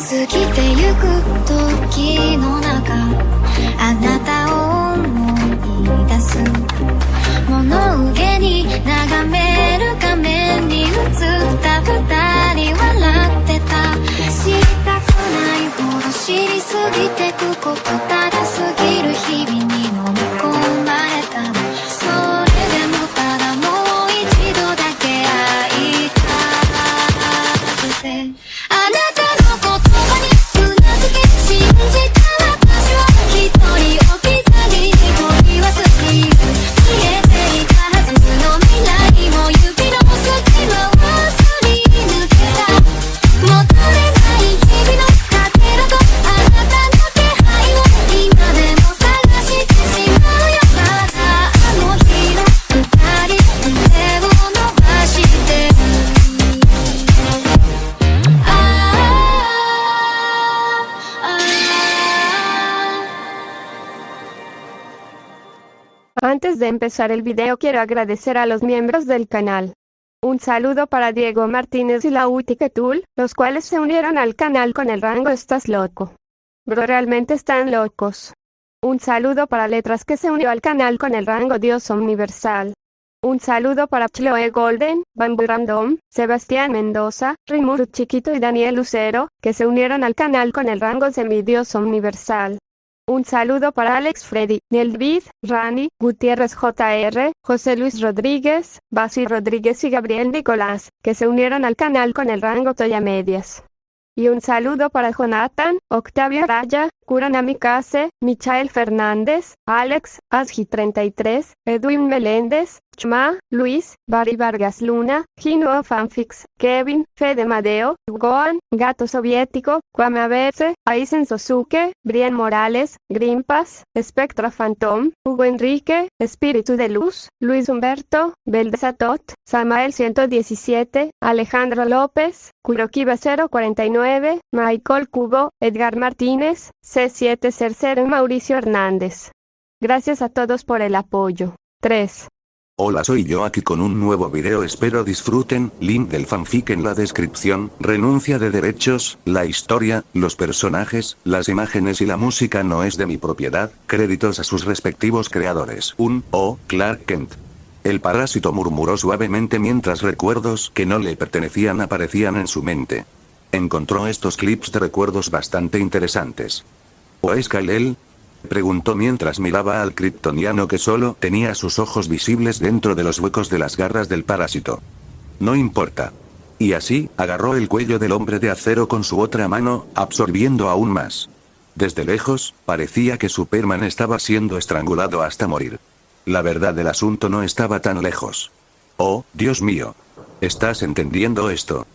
過ぎてゆく時の中あなたを思い出す物憂げに眺める画面に映った二人笑ってた知りたくないほど知りすぎてくことただ過ぎる日々に飲み込まれたのそれでもただもう一度だけ会いたくてあなたの言葉にうなずき信じた私は一人置き去りに取り忘れる消えていたはずの未来も指の隙間をすり抜けた求めない日々のかけらとあなたの気配を今でも探してしまうよまだあの日の二人手を伸ばしてるAntes de empezar el video quiero agradecer a los miembros del canal. Un saludo para Diego Martínez y la Utiketul, los cuales se unieron al canal con el rango Estás loco. Bro, realmente están locos. Un saludo para Letras que se unió al canal con el rango Dios Universal. Un saludo para Chloe Golden, Bamboo Random, Sebastián Mendoza, Rimuru Chiquito y Daniel Lucero, que se unieron al canal con el rango Semidios Universal. Un saludo para Alex Freddy, Nelvid, Rani, Gutiérrez JR, José Luis Rodríguez, Basi Rodríguez y Gabriel Nicolás, que se unieron al canal con el rango Toya Medias. Y un saludo para Jonathan, Octavio Raya, Kuranamikase, Michael Fernández, Alex, Asgi33, Edwin Meléndez, Chma, Luis, Barry Vargas Luna, Gino Fanfix, Kevin, Fede Madeo, Goan, Gato Soviético, Kwame Berse, Aizen Sosuke, Brian Morales, Grimpas, Spectra Phantom, Hugo Enrique, Espíritu de Luz, Luis Humberto, Beldesatot, Samael 117, Alejandro López, Kurokiba 049, Michael Cubo, Edgar Martínez, C7 Cercero y Mauricio Hernández. Gracias a todos por el apoyo. 3. Hola, soy yo aquí con un nuevo video, espero disfruten, link del fanfic en la descripción, renuncia de derechos, la historia, los personajes, las imágenes y la música no es de mi propiedad, créditos a sus respectivos creadores. Clark Kent. El parásito murmuró suavemente mientras recuerdos que no le pertenecían aparecían en su mente. Encontró estos clips de recuerdos bastante interesantes. ¿O es Kal-El? Preguntó mientras miraba al kryptoniano que solo tenía sus ojos visibles dentro de los huecos de las garras del parásito. No importa. Y así, agarró el cuello del hombre de acero con su otra mano, absorbiendo aún más. Desde lejos, parecía que Superman estaba siendo estrangulado hasta morir. La verdad del asunto no estaba tan lejos. Oh, Dios mío. ¿Estás entendiendo esto?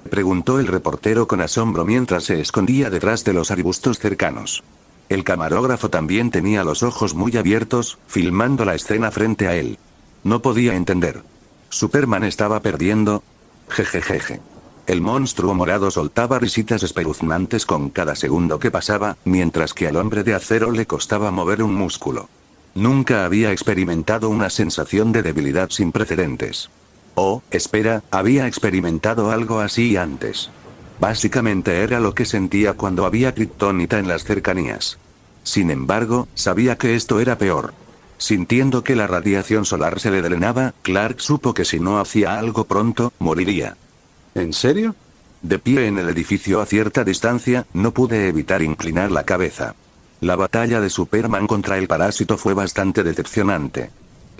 Preguntó el reportero con asombro mientras se escondía detrás de los arbustos cercanos. El camarógrafo también tenía los ojos muy abiertos, filmando la escena frente a él. No podía entender. ¿Superman estaba perdiendo? Jejejeje. El monstruo morado soltaba risitas espeluznantes con cada segundo que pasaba, mientras que al hombre de acero le costaba mover un músculo. Nunca había experimentado una sensación de debilidad sin precedentes. Oh, espera, había experimentado algo así antes. Básicamente era lo que sentía cuando había kriptonita en las cercanías. Sin embargo, sabía que esto era peor. Sintiendo que la radiación solar se le drenaba, Clark supo que si no hacía algo pronto, moriría. ¿En serio? De pie en el edificio a cierta distancia, no pude evitar inclinar la cabeza. La batalla de Superman contra el parásito fue bastante decepcionante.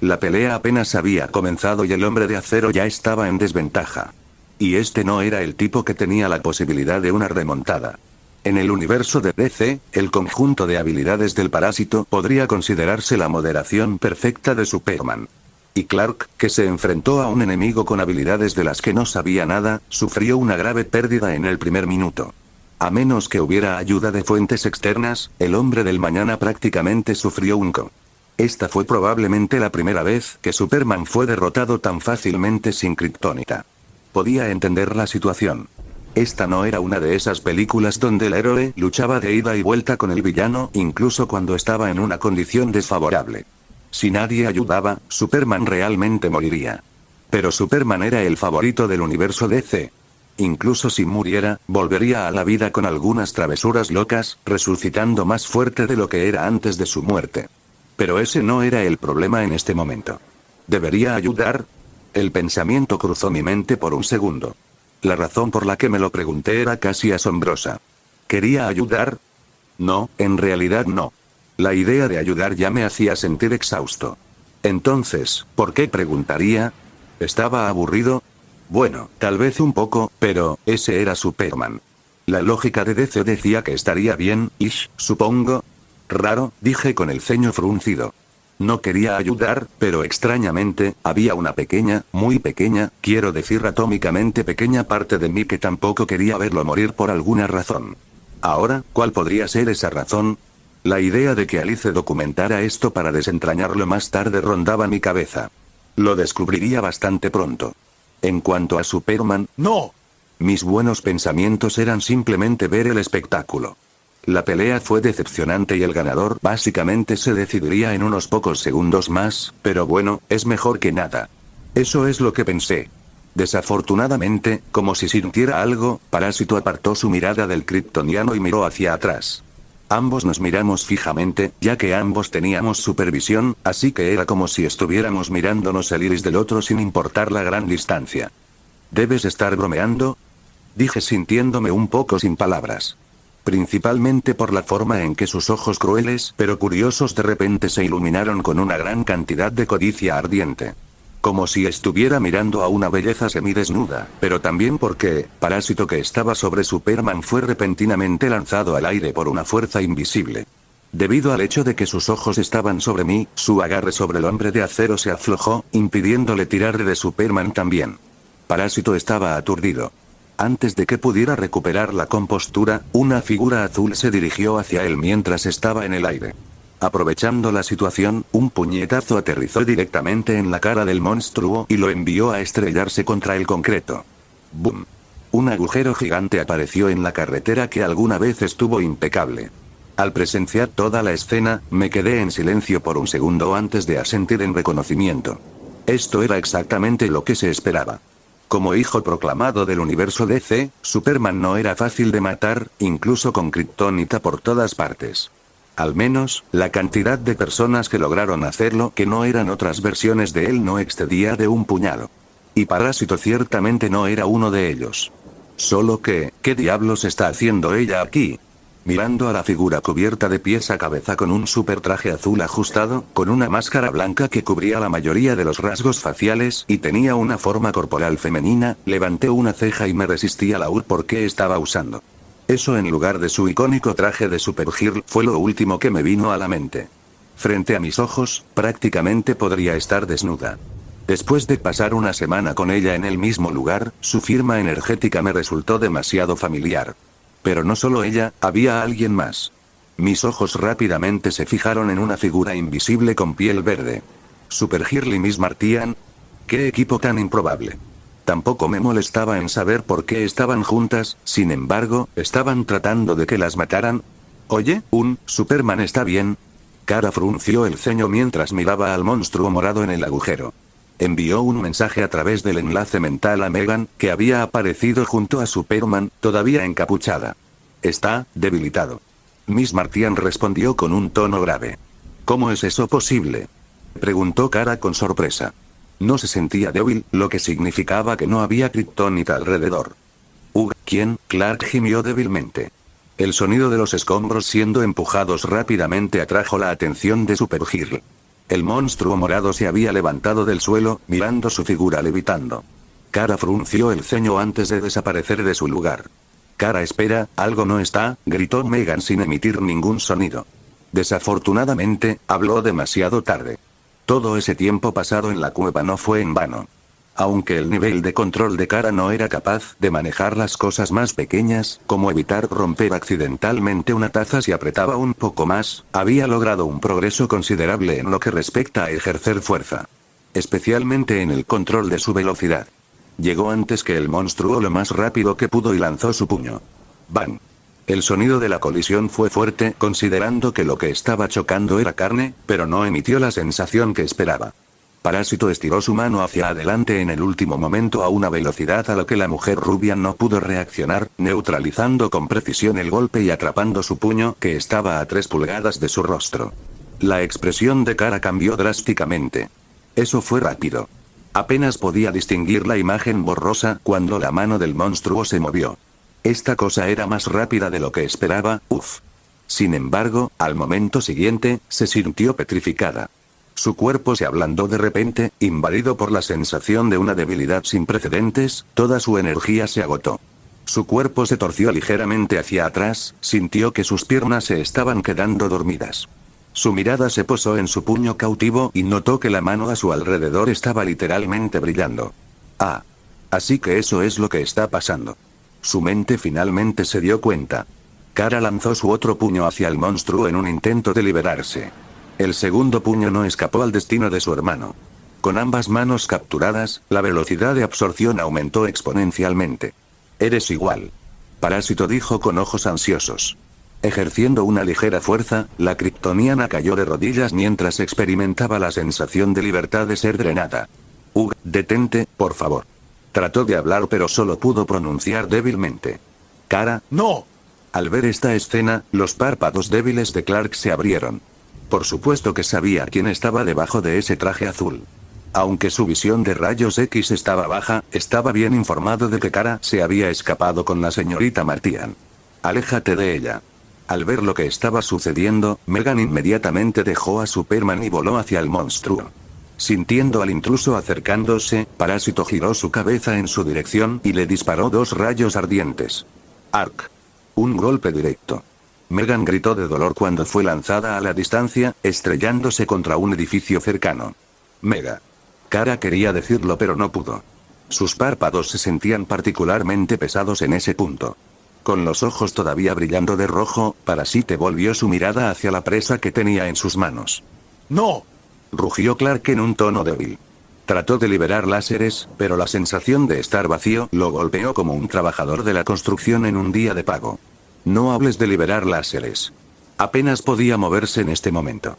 La pelea apenas había comenzado y el hombre de acero ya estaba en desventaja. Y este no era el tipo que tenía la posibilidad de una remontada. En el universo de DC, el conjunto de habilidades del parásito podría considerarse la moderación perfecta de Superman. Y Clark, que se enfrentó a un enemigo con habilidades de las que no sabía nada, sufrió una grave pérdida en el primer minuto. A menos que hubiera ayuda de fuentes externas, el hombre del mañana prácticamente sufrió un KO. Esta fue probablemente la primera vez que Superman fue derrotado tan fácilmente sin kriptonita. Podía entender la situación. Esta no era una de esas películas donde el héroe luchaba de ida y vuelta con el villano incluso cuando estaba en una condición desfavorable. Si nadie ayudaba, Superman realmente moriría. Pero Superman era el favorito del universo DC. Incluso si muriera, volvería a la vida con algunas travesuras locas, resucitando más fuerte de lo que era antes de su muerte. Pero ese no era el problema en este momento. ¿Debería ayudar? El pensamiento cruzó mi mente por un segundo. La razón por la que me lo pregunté era casi asombrosa. ¿Quería ayudar? No, en realidad no. La idea de ayudar ya me hacía sentir exhausto. Entonces, ¿por qué preguntaría? ¿Estaba aburrido? Bueno, tal vez un poco, pero ese era Superman. La lógica de DC decía que estaría bien, supongo. Raro, dije con el ceño fruncido. No quería ayudar, pero extrañamente, había una pequeña, muy pequeña, quiero decir atómicamente pequeña parte de mí que tampoco quería verlo morir por alguna razón. Ahora, ¿cuál podría ser esa razón? La idea de que Alice documentara esto para desentrañarlo más tarde rondaba mi cabeza. Lo descubriría bastante pronto. En cuanto a Superman, ¡no! Mis buenos pensamientos eran simplemente ver el espectáculo. La pelea fue decepcionante y el ganador básicamente se decidiría en unos pocos segundos más, pero bueno, es mejor que nada. Eso es lo que pensé. Desafortunadamente, como si sintiera algo, Parásito apartó su mirada del kryptoniano y miró hacia atrás. Ambos nos miramos fijamente, ya que ambos teníamos supervisión, así que era como si estuviéramos mirándonos el iris del otro sin importar la gran distancia. ¿Debes estar bromeando? Dije sintiéndome un poco sin palabras. Principalmente por la forma en que sus ojos crueles pero curiosos de repente se iluminaron con una gran cantidad de codicia ardiente. Como si estuviera mirando a una belleza semidesnuda, pero también porque, Parásito que estaba sobre Superman fue repentinamente lanzado al aire por una fuerza invisible. Debido al hecho de que sus ojos estaban sobre mí, su agarre sobre el hombre de acero se aflojó, impidiéndole tirar de Superman también. Parásito estaba aturdido. Antes de que pudiera recuperar la compostura, una figura azul se dirigió hacia él mientras estaba en el aire. Aprovechando la situación, un puñetazo aterrizó directamente en la cara del monstruo y lo envió a estrellarse contra el concreto. ¡Bum! Un agujero gigante apareció en la carretera que alguna vez estuvo impecable. Al presenciar toda la escena, me quedé en silencio por un segundo antes de asentir en reconocimiento. Esto era exactamente lo que se esperaba. Como hijo proclamado del universo DC, Superman no era fácil de matar, incluso con kriptonita por todas partes. Al menos, la cantidad de personas que lograron hacerlo que no eran otras versiones de él no excedía de un puñado. Y Parásito ciertamente no era uno de ellos. Solo que, ¿qué diablos está haciendo ella aquí? Mirando a la figura cubierta de pies a cabeza con un super traje azul ajustado, con una máscara blanca que cubría la mayoría de los rasgos faciales y tenía una forma corporal femenina, levanté una ceja y me resistí a la por qué estaba usando. Eso en lugar de su icónico traje de Supergirl fue lo último que me vino a la mente. Frente a mis ojos, prácticamente podría estar desnuda. Después de pasar una semana con ella en el mismo lugar, su firma energética me resultó demasiado familiar. Pero no solo ella, había alguien más. Mis ojos rápidamente se fijaron en una figura invisible con piel verde. Supergirl y Miss Martian. ¡Qué equipo tan improbable! Tampoco me molestaba en saber por qué estaban juntas, sin embargo, estaban tratando de que las mataran. Oye, Superman está bien. Kara frunció el ceño mientras miraba al monstruo morado en el agujero. Envió un mensaje a través del enlace mental a Megan, que había aparecido junto a Superman, todavía encapuchada. Está debilitado. Miss Martian respondió con un tono grave. ¿Cómo es eso posible?, preguntó Kara con sorpresa. No se sentía débil, lo que significaba que no había kriptonita alrededor. ¿Quién? Clark gimió débilmente. El sonido de los escombros siendo empujados rápidamente atrajo la atención de Supergirl. El monstruo morado se había levantado del suelo, mirando su figura levitando. Kara frunció el ceño antes de desaparecer de su lugar. Kara, espera, algo no está, gritó Megan sin emitir ningún sonido. Desafortunadamente, habló demasiado tarde. Todo ese tiempo pasado en la cueva no fue en vano. Aunque el nivel de control de Kara no era capaz de manejar las cosas más pequeñas, como evitar romper accidentalmente una taza si apretaba un poco más, había logrado un progreso considerable en lo que respecta a ejercer fuerza. Especialmente en el control de su velocidad. Llegó antes que el monstruo lo más rápido que pudo y lanzó su puño. ¡Bang! El sonido de la colisión fue fuerte, considerando que lo que estaba chocando era carne, pero no emitió la sensación que esperaba. Parásito estiró su mano hacia adelante en el último momento a una velocidad a la que la mujer rubia no pudo reaccionar, neutralizando con precisión el golpe y atrapando su puño que estaba a 3 pulgadas de su rostro. La expresión de Kara cambió drásticamente. Eso fue rápido. Apenas podía distinguir la imagen borrosa cuando la mano del monstruo se movió. Esta cosa era más rápida de lo que esperaba, Sin embargo, al momento siguiente, se sintió petrificada. Su cuerpo se ablandó de repente, invadido por la sensación de una debilidad sin precedentes, toda su energía se agotó. Su cuerpo se torció ligeramente hacia atrás, sintió que sus piernas se estaban quedando dormidas. Su mirada se posó en su puño cautivo y notó que la mano a su alrededor estaba literalmente brillando. Ah. Así que eso es lo que está pasando. Su mente finalmente se dio cuenta. Kara lanzó su otro puño hacia el monstruo en un intento de liberarse. El segundo puño no escapó al destino de su hermano. Con ambas manos capturadas, la velocidad de absorción aumentó exponencialmente. Eres igual. Parásito dijo con ojos ansiosos. Ejerciendo una ligera fuerza, la kryptoniana cayó de rodillas mientras experimentaba la sensación de libertad de ser drenada. Detente, por favor. Trató de hablar pero solo pudo pronunciar débilmente. Kara, no. Al ver esta escena, los párpados débiles de Clark se abrieron. Por supuesto que sabía quién estaba debajo de ese traje azul. Aunque su visión de rayos X estaba baja, estaba bien informado de que Kara se había escapado con la señorita Martian. Aléjate de ella. Al ver lo que estaba sucediendo, Megan inmediatamente dejó a Superman y voló hacia el monstruo. Sintiendo al intruso acercándose, Parásito giró su cabeza en su dirección y le disparó 2 rayos ardientes. Arc. Un golpe directo. Megan gritó de dolor cuando fue lanzada a la distancia, estrellándose contra un edificio cercano. Mega. Kara quería decirlo pero no pudo. Sus párpados se sentían particularmente pesados en ese punto. Con los ojos todavía brillando de rojo, Parásito volvió su mirada hacia la presa que tenía en sus manos. ¡No! Rugió Clark en un tono débil. Trató de liberar láseres, pero la sensación de estar vacío lo golpeó como un trabajador de la construcción en un día de pago. No hables de liberar láseres. Apenas podía moverse en este momento.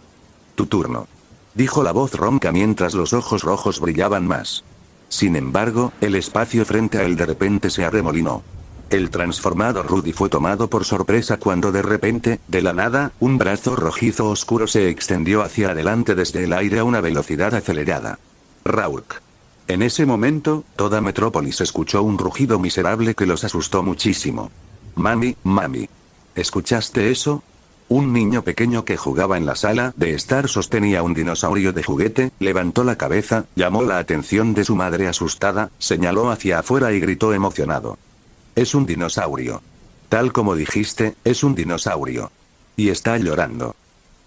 Tu turno. Dijo la voz ronca mientras los ojos rojos brillaban más. Sin embargo, el espacio frente a él de repente se arremolinó. El transformado Rudy fue tomado por sorpresa cuando de repente, de la nada, un brazo rojizo oscuro se extendió hacia adelante desde el aire a una velocidad acelerada. Rauk. En ese momento, toda Metrópolis escuchó un rugido miserable que los asustó muchísimo. Mami, mami. ¿Escuchaste eso? Un niño pequeño que jugaba en la sala de estar sostenía un dinosaurio de juguete, levantó la cabeza, llamó la atención de su madre asustada, señaló hacia afuera y gritó emocionado. Es un dinosaurio. Tal como dijiste, es un dinosaurio. Y está llorando.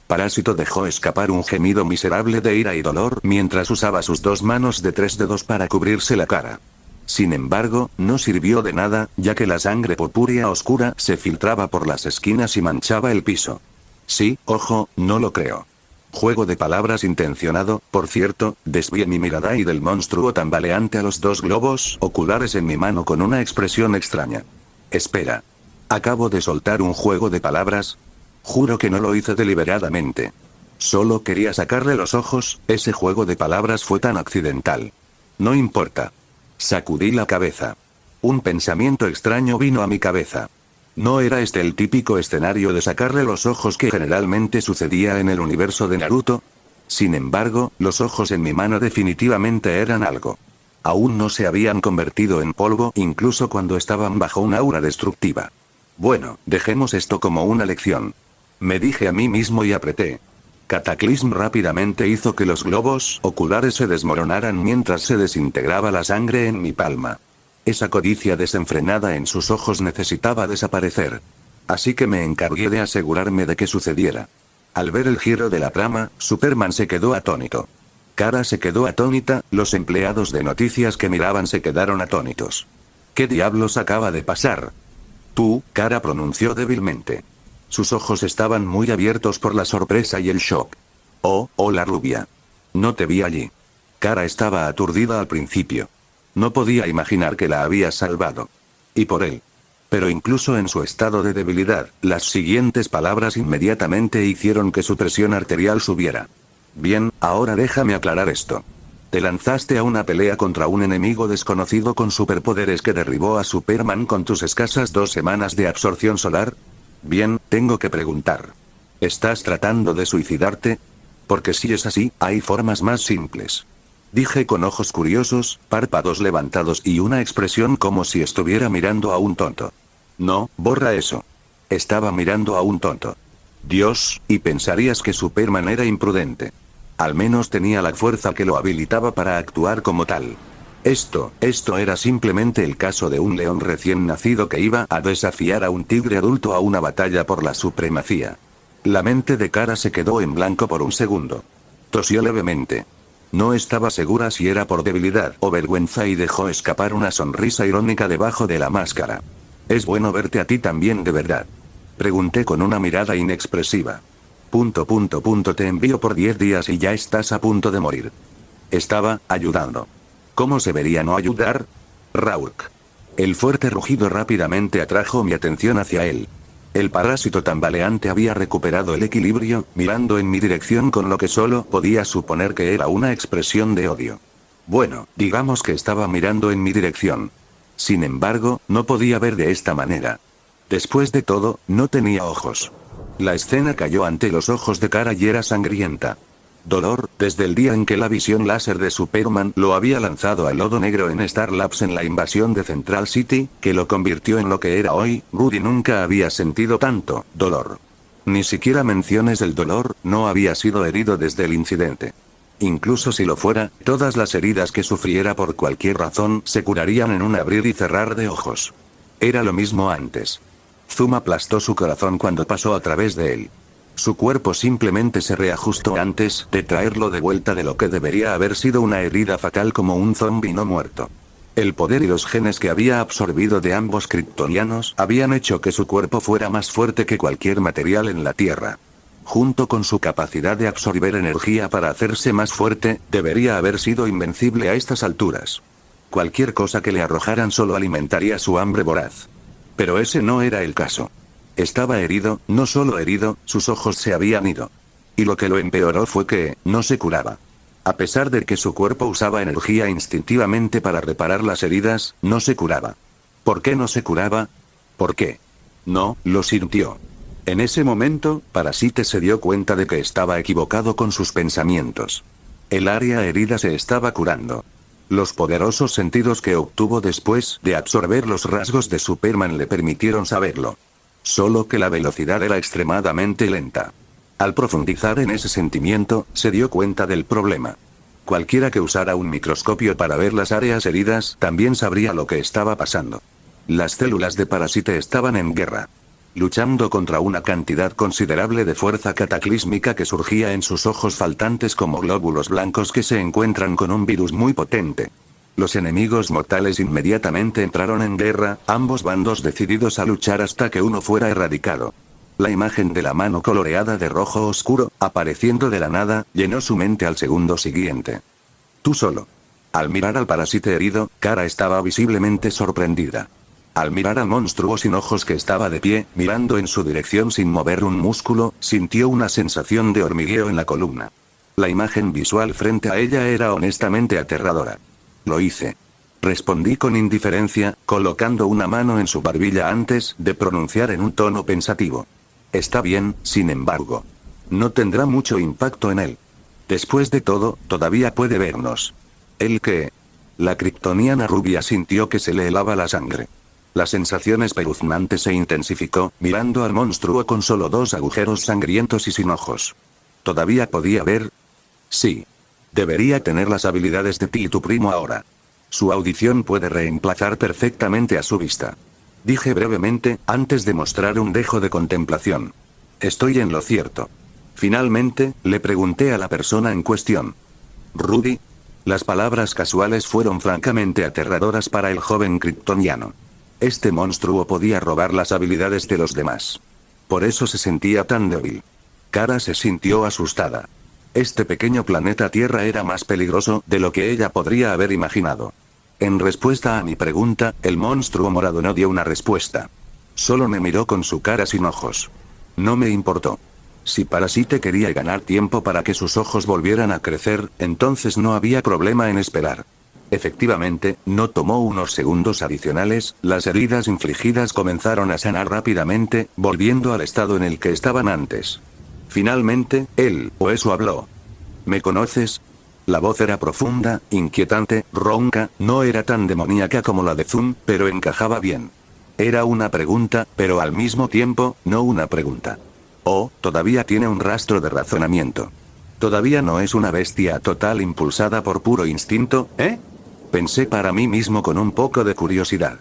Parásito dejó escapar un gemido miserable de ira y dolor mientras usaba sus 2 manos de 3 dedos para cubrirse la cara. Sin embargo, no sirvió de nada, ya que la sangre purpúrea oscura se filtraba por las esquinas y manchaba el piso. Sí, ojo, no lo creo. Juego de palabras intencionado, por cierto, desvié mi mirada y del monstruo tambaleante a los 2 globos oculares en mi mano con una expresión extraña. Espera. Acabo de soltar un juego de palabras. Juro que no lo hice deliberadamente. Solo quería sacarle los ojos, ese juego de palabras fue tan accidental. No importa. Sacudí la cabeza. Un pensamiento extraño vino a mi cabeza. ¿No era este el típico escenario de sacarle los ojos que generalmente sucedía en el universo de Naruto? Sin embargo, los ojos en mi mano definitivamente eran algo. Aún no se habían convertido en polvo incluso cuando estaban bajo un aura destructiva. Bueno, dejemos esto como una lección. Me dije a mí mismo y apreté. Cataclism rápidamente hizo que los globos oculares se desmoronaran mientras se desintegraba la sangre en mi palma. Esa codicia desenfrenada en sus ojos necesitaba desaparecer. Así que me encargué de asegurarme de que sucediera. Al ver el giro de la trama, Superman se quedó atónito. Kara se quedó atónita, los empleados de noticias que miraban se quedaron atónitos. ¿Qué diablos acaba de pasar? Tú, Kara pronunció débilmente. Sus ojos estaban muy abiertos por la sorpresa y el shock. Oh, hola rubia. No te vi allí. Kara estaba aturdida al principio. No podía imaginar que la había salvado. Y por él. Pero incluso en su estado de debilidad, las siguientes palabras inmediatamente hicieron que su presión arterial subiera. Bien, ahora déjame aclarar esto. Te lanzaste a una pelea contra un enemigo desconocido con superpoderes que derribó a Superman con tus escasas 2 semanas de absorción solar. Bien, tengo que preguntar. ¿Estás tratando de suicidarte? Porque si es así, hay formas más simples. Dije con ojos curiosos, párpados levantados y una expresión como si estuviera mirando a un tonto. No, borra eso. Estaba mirando a un tonto. Dios, y pensarías que Superman era imprudente. Al menos tenía la fuerza que lo habilitaba para actuar como tal. Esto era simplemente el caso de un león recién nacido que iba a desafiar a un tigre adulto a una batalla por la supremacía. La mente de Kara se quedó en blanco por un segundo. Tosió levemente. No estaba segura si era por debilidad o vergüenza y dejó escapar una sonrisa irónica debajo de la máscara. Es bueno verte a ti también de verdad. Pregunté con una mirada inexpresiva. Te envío por 10 días y ya estás a punto de morir. Estaba ayudando. ¿Cómo se vería no ayudar? Rauk. El fuerte rugido rápidamente atrajo mi atención hacia él. El parásito tambaleante había recuperado el equilibrio, mirando en mi dirección con lo que solo podía suponer que era una expresión de odio. Bueno, digamos que estaba mirando en mi dirección. Sin embargo, no podía ver de esta manera. Después de todo, no tenía ojos. La escena cayó ante los ojos de Kara y era sangrienta. Dolor, desde el día en que la visión láser de Superman lo había lanzado al lodo negro en Star Labs en la invasión de Central City, que lo convirtió en lo que era hoy, Rudy nunca había sentido tanto dolor. Ni siquiera menciones del dolor, no había sido herido desde el incidente. Incluso si lo fuera, todas las heridas que sufriera por cualquier razón se curarían en un abrir y cerrar de ojos. Era lo mismo antes. Zoom aplastó su corazón cuando pasó a través de él. Su cuerpo simplemente se reajustó antes de traerlo de vuelta de lo que debería haber sido una herida fatal como un zombi no muerto. El poder y los genes que había absorbido de ambos kryptonianos habían hecho que su cuerpo fuera más fuerte que cualquier material en la Tierra. Junto con su capacidad de absorber energía para hacerse más fuerte, debería haber sido invencible a estas alturas. Cualquier cosa que le arrojaran solo alimentaría su hambre voraz. Pero ese no era el caso. Estaba herido, no solo herido, sus ojos se habían ido. Y lo que lo empeoró fue que, no se curaba. A pesar de que su cuerpo usaba energía instintivamente para reparar las heridas, no se curaba. ¿Por qué no se curaba? ¿Por qué? No, lo sintió. En ese momento, Parasite se dio cuenta de que estaba equivocado con sus pensamientos. El área herida se estaba curando. Los poderosos sentidos que obtuvo después de absorber los rasgos de Superman le permitieron saberlo. Solo que la velocidad era extremadamente lenta. Al profundizar en ese sentimiento, se dio cuenta del problema. Cualquiera que usara un microscopio para ver las áreas heridas también sabría lo que estaba pasando. Las células de Parasite estaban en guerra. Luchando contra una cantidad considerable de fuerza cataclísmica que surgía en sus ojos faltantes como glóbulos blancos que se encuentran con un virus muy potente. Los enemigos mortales inmediatamente entraron en guerra, ambos bandos decididos a luchar hasta que uno fuera erradicado. La imagen de la mano coloreada de rojo oscuro, apareciendo de la nada, llenó su mente al segundo siguiente. Tú solo. Al mirar al parásite herido, Kara estaba visiblemente sorprendida. Al mirar al monstruo sin ojos que estaba de pie, mirando en su dirección sin mover un músculo, sintió una sensación de hormigueo en la columna. La imagen visual frente a ella era honestamente aterradora. Lo hice. Respondí con indiferencia, colocando una mano en su barbilla antes de pronunciar en un tono pensativo. Está bien, sin embargo. No tendrá mucho impacto en él. Después de todo, todavía puede vernos. ¿El qué? La kryptoniana rubia sintió que se le helaba la sangre. La sensación espeluznante se intensificó, mirando al monstruo con solo 2 agujeros sangrientos y sin ojos. ¿Todavía podía ver? Sí. Debería tener las habilidades de ti y tu primo ahora. Su audición puede reemplazar perfectamente a su vista. Dije brevemente, antes de mostrar un dejo de contemplación. Estoy en lo cierto. Finalmente, le pregunté a la persona en cuestión. ¿Rudy? Las palabras casuales fueron francamente aterradoras para el joven kryptoniano. Este monstruo podía robar las habilidades de los demás. Por eso se sentía tan débil. Kara se sintió asustada. Este pequeño planeta Tierra era más peligroso de lo que ella podría haber imaginado. En respuesta a mi pregunta, el monstruo morado no dio una respuesta. Solo me miró con su cara sin ojos. No me importó. Si Parasite quería ganar tiempo para que sus ojos volvieran a crecer, entonces no había problema en esperar. Efectivamente, no tomó unos segundos adicionales, las heridas infligidas comenzaron a sanar rápidamente, volviendo al estado en el que estaban antes. Finalmente, él, o eso habló. ¿Me conoces? La voz era profunda, inquietante, ronca, no era tan demoníaca como la de Zoom, pero encajaba bien. Era una pregunta, pero al mismo tiempo, no una pregunta. Oh, todavía tiene un rastro de razonamiento. Todavía no es una bestia total impulsada por puro instinto, ¿eh? Pensé para mí mismo con un poco de curiosidad.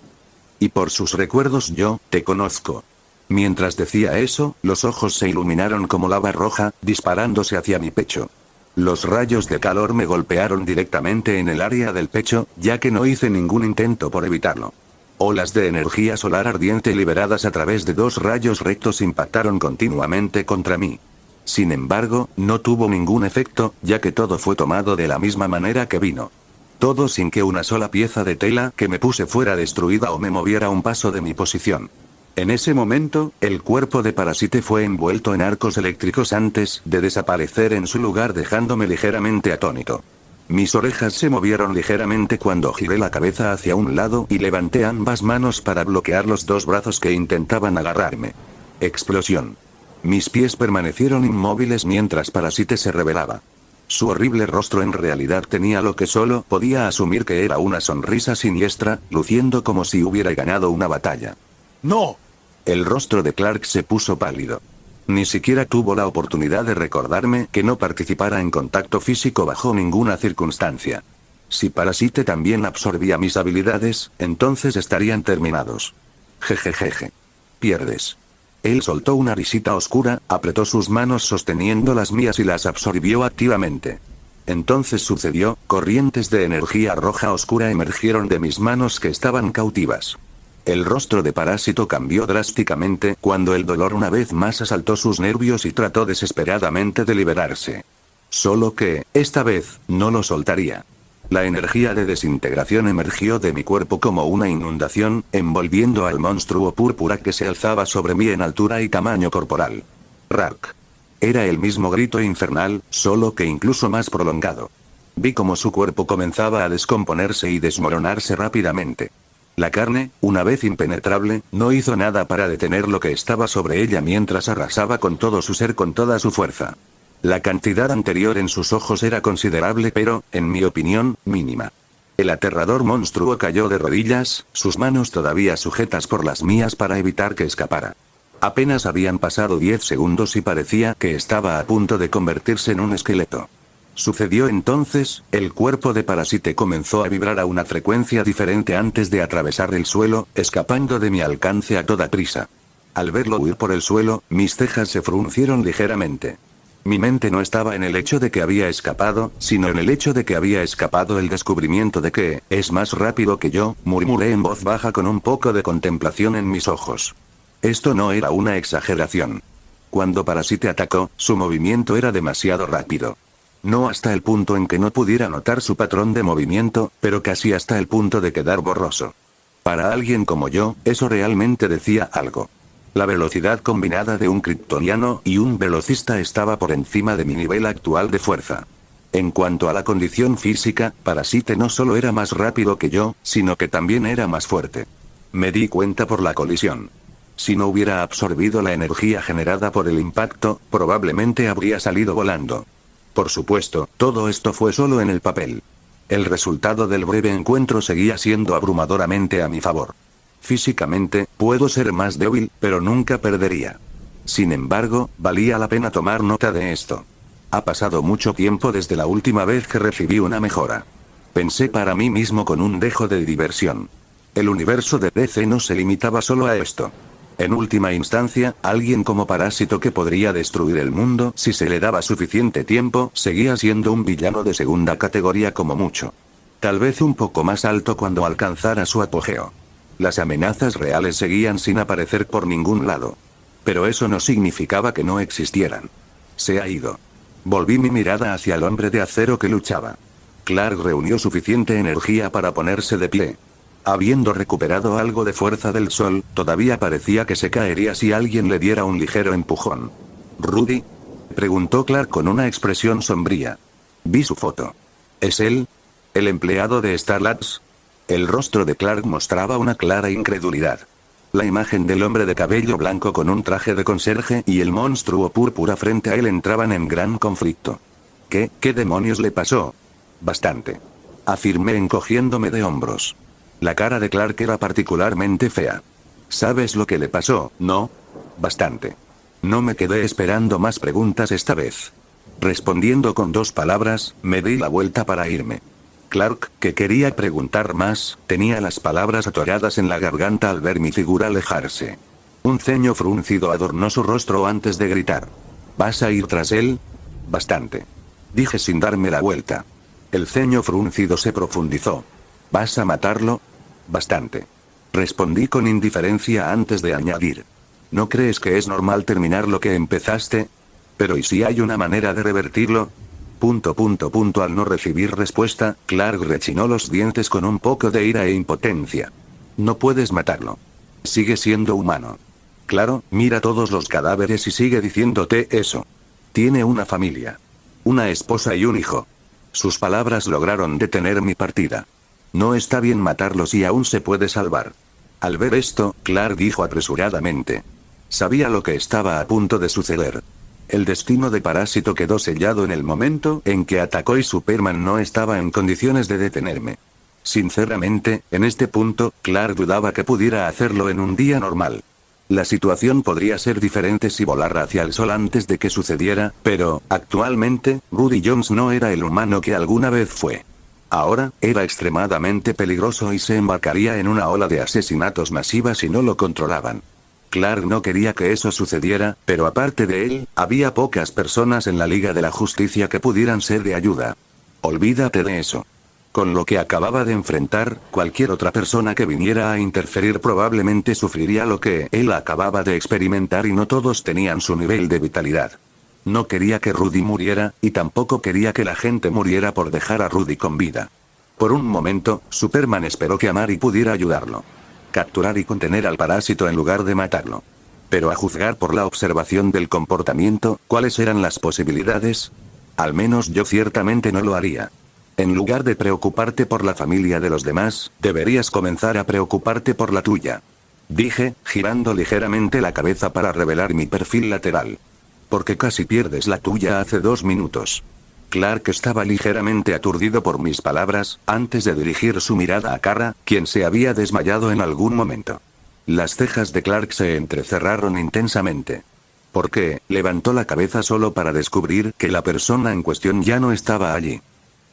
Y por sus recuerdos yo, te conozco. Mientras decía eso, los ojos se iluminaron como lava roja, disparándose hacia mi pecho. Los rayos de calor me golpearon directamente en el área del pecho, ya que no hice ningún intento por evitarlo. Olas de energía solar ardiente liberadas a través de 2 rayos rectos impactaron continuamente contra mí. Sin embargo, no tuvo ningún efecto, ya que todo fue tomado de la misma manera que vino. Todo sin que una sola pieza de tela que me puse fuera destruida o me moviera un paso de mi posición. En ese momento, el cuerpo de Parasite fue envuelto en arcos eléctricos antes de desaparecer en su lugar dejándome ligeramente atónito. Mis orejas se movieron ligeramente cuando giré la cabeza hacia un lado y levanté ambas manos para bloquear los 2 brazos que intentaban agarrarme. Explosión. Mis pies permanecieron inmóviles mientras Parasite se revelaba. Su horrible rostro en realidad tenía lo que solo podía asumir que era una sonrisa siniestra, luciendo como si hubiera ganado una batalla. ¡No! El rostro de Clark se puso pálido. Ni siquiera tuvo la oportunidad de recordarme que no participara en contacto físico bajo ninguna circunstancia. Si Parasite también absorbía mis habilidades, entonces estarían terminados. Jejejeje. Pierdes. Él soltó una risita oscura, apretó sus manos sosteniendo las mías y las absorbió activamente. Entonces sucedió, corrientes de energía roja oscura emergieron de mis manos que estaban cautivas. El rostro de Parásito cambió drásticamente cuando el dolor una vez más asaltó sus nervios y trató desesperadamente de liberarse. Solo que, esta vez, no lo soltaría. La energía de desintegración emergió de mi cuerpo como una inundación, envolviendo al monstruo púrpura que se alzaba sobre mí en altura y tamaño corporal. Rark. Era el mismo grito infernal, solo que incluso más prolongado. Vi cómo su cuerpo comenzaba a descomponerse y desmoronarse rápidamente. La carne, una vez impenetrable, no hizo nada para detener lo que estaba sobre ella mientras arrasaba con todo su ser con toda su fuerza. La cantidad anterior en sus ojos era considerable pero, en mi opinión, mínima. El aterrador monstruo cayó de rodillas, sus manos todavía sujetas por las mías para evitar que escapara. Apenas habían pasado 10 segundos y parecía que estaba a punto de convertirse en un esqueleto. Sucedió entonces, el cuerpo de Parasite comenzó a vibrar a una frecuencia diferente antes de atravesar el suelo, escapando de mi alcance a toda prisa. Al verlo huir por el suelo, mis cejas se fruncieron ligeramente. Mi mente no estaba en el hecho de que había escapado, sino en el hecho de que había escapado el descubrimiento de que, es más rápido que yo, murmuré en voz baja con un poco de contemplación en mis ojos. Esto no era una exageración. Cuando Parasite atacó, su movimiento era demasiado rápido. No hasta el punto en que no pudiera notar su patrón de movimiento, pero casi hasta el punto de quedar borroso. Para alguien como yo, eso realmente decía algo. La velocidad combinada de un kryptoniano y un velocista estaba por encima de mi nivel actual de fuerza. En cuanto a la condición física, Parasite no solo era más rápido que yo, sino que también era más fuerte. Me di cuenta por la colisión. Si no hubiera absorbido la energía generada por el impacto, probablemente habría salido volando. Por supuesto, todo esto fue solo en el papel. El resultado del breve encuentro seguía siendo abrumadoramente a mi favor. Físicamente, puedo ser más débil, pero nunca perdería. Sin embargo, valía la pena tomar nota de esto. Ha pasado mucho tiempo desde la última vez que recibí una mejora. Pensé para mí mismo con un dejo de diversión. El universo de DC no se limitaba solo a esto. En última instancia, alguien como Parásito que podría destruir el mundo si se le daba suficiente tiempo, seguía siendo un villano de segunda categoría como mucho. Tal vez un poco más alto cuando alcanzara su apogeo. Las amenazas reales seguían sin aparecer por ningún lado. Pero eso no significaba que no existieran. Se ha ido. Volví mi mirada hacia el hombre de acero que luchaba. Clark reunió suficiente energía para ponerse de pie. Habiendo recuperado algo de fuerza del sol, todavía parecía que se caería si alguien le diera un ligero empujón. Rudy, Preguntó Clark con una expresión sombría. Vi su foto. ¿Es él? ¿El empleado de Star Labs? El rostro de Clark mostraba una clara incredulidad. La imagen del hombre de cabello blanco con un traje de conserje y el monstruo púrpura frente a él entraban en gran conflicto. ¿Qué demonios le pasó? Bastante. Afirmé encogiéndome de hombros. La cara de Clark era particularmente fea. ¿Sabes lo que le pasó, no? Bastante. No me quedé esperando más preguntas esta vez. Respondiendo con 2 palabras, me di la vuelta para irme. Clark, que quería preguntar más, tenía las palabras atoradas en la garganta al ver mi figura alejarse. Un ceño fruncido adornó su rostro antes de gritar. ¿Vas a ir tras él? Bastante. Dije sin darme la vuelta. El ceño fruncido se profundizó. ¿Vas a matarlo? Bastante. Respondí con indiferencia antes de añadir. ¿No crees que es normal terminar lo que empezaste? Pero ¿y si hay una manera de revertirlo? Al no recibir respuesta, Clark rechinó los dientes con un poco de ira e impotencia. No puedes matarlo. Sigue siendo humano. Claro, mira todos los cadáveres y sigue diciéndote eso. Tiene una familia. Una esposa y un hijo. Sus palabras lograron detener mi partida. No está bien matarlo si aún se puede salvar. Al ver esto, Clark dijo apresuradamente. Sabía lo que estaba a punto de suceder. El destino de Parásito quedó sellado en el momento en que atacó y Superman no estaba en condiciones de detenerme. Sinceramente, en este punto, Clark dudaba que pudiera hacerlo en un día normal. La situación podría ser diferente si volara hacia el sol antes de que sucediera, pero, actualmente, Rudy Jones no era el humano que alguna vez fue. Ahora, era extremadamente peligroso y se embarcaría en una ola de asesinatos masivas si no lo controlaban. Clark no quería que eso sucediera, pero aparte de él, había pocas personas en la Liga de la Justicia que pudieran ser de ayuda. Olvídate de eso. Con lo que acababa de enfrentar, cualquier otra persona que viniera a interferir probablemente sufriría lo que él acababa de experimentar y no todos tenían su nivel de vitalidad. No quería que Rudy muriera, y tampoco quería que la gente muriera por dejar a Rudy con vida. Por un momento, Superman esperó que Amari pudiera ayudarlo. Capturar y contener al parásito en lugar de matarlo. Pero a juzgar por la observación del comportamiento, ¿cuáles eran las posibilidades? Al menos yo ciertamente no lo haría. En lugar de preocuparte por la familia de los demás, deberías comenzar a preocuparte por la tuya. Dije, girando ligeramente la cabeza para revelar mi perfil lateral. Porque casi pierdes la tuya hace 2 minutos. Clark estaba ligeramente aturdido por mis palabras, antes de dirigir su mirada a Kara, quien se había desmayado en algún momento. Las cejas de Clark se entrecerraron intensamente. ¿Por qué? Levantó la cabeza solo para descubrir que la persona en cuestión ya no estaba allí.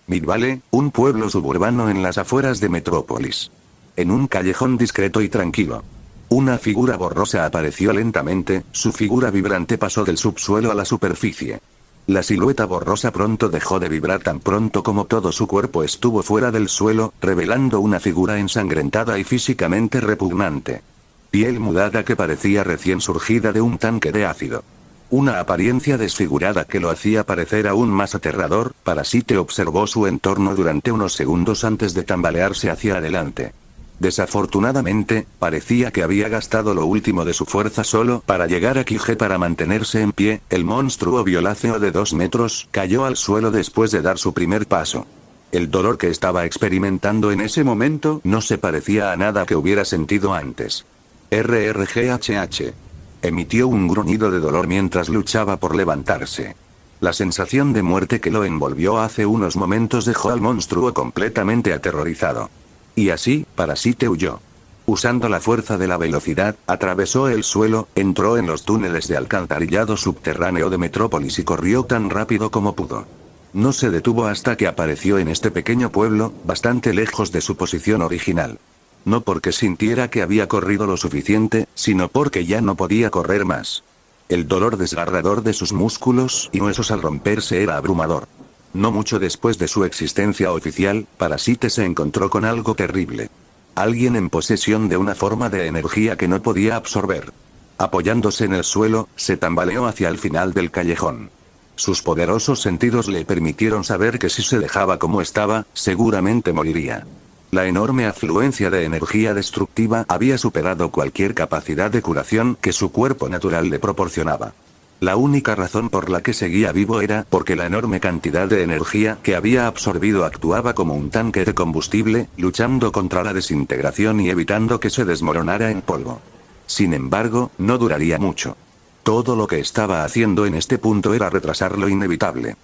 Midvale, un pueblo suburbano en las afueras de Metrópolis. En un callejón discreto y tranquilo. Una figura borrosa apareció lentamente, su figura vibrante pasó del subsuelo a la superficie. La silueta borrosa pronto dejó de vibrar tan pronto como todo su cuerpo estuvo fuera del suelo, revelando una figura ensangrentada y físicamente repugnante. Piel mudada que parecía recién surgida de un tanque de ácido. Una apariencia desfigurada que lo hacía parecer aún más aterrador. Parasite observó su entorno durante unos segundos antes de tambalearse hacia adelante. Desafortunadamente, parecía que había gastado lo último de su fuerza solo para llegar a Kige para mantenerse en pie. El monstruo violáceo de 2 metros cayó al suelo después de dar su primer paso. El dolor que estaba experimentando en ese momento no se parecía a nada que hubiera sentido antes. RRGHH. Emitió un gruñido de dolor mientras luchaba por levantarse. La sensación de muerte que lo envolvió hace unos momentos dejó al monstruo completamente aterrorizado. Y así, Parasite huyó. Usando la fuerza de la velocidad, atravesó el suelo, entró en los túneles de alcantarillado subterráneo de Metrópolis y corrió tan rápido como pudo. No se detuvo hasta que apareció en este pequeño pueblo, bastante lejos de su posición original. No porque sintiera que había corrido lo suficiente, sino porque ya no podía correr más. El dolor desgarrador de sus músculos y huesos al romperse era abrumador. No mucho después de su existencia oficial, Parasite se encontró con algo terrible. Alguien en posesión de una forma de energía que no podía absorber. Apoyándose en el suelo, se tambaleó hacia el final del callejón. Sus poderosos sentidos le permitieron saber que si se dejaba como estaba, seguramente moriría. La enorme afluencia de energía destructiva había superado cualquier capacidad de curación que su cuerpo natural le proporcionaba. La única razón por la que seguía vivo era porque la enorme cantidad de energía que había absorbido actuaba como un tanque de combustible, luchando contra la desintegración y evitando que se desmoronara en polvo. Sin embargo, no duraría mucho. Todo lo que estaba haciendo en este punto era retrasar lo inevitable.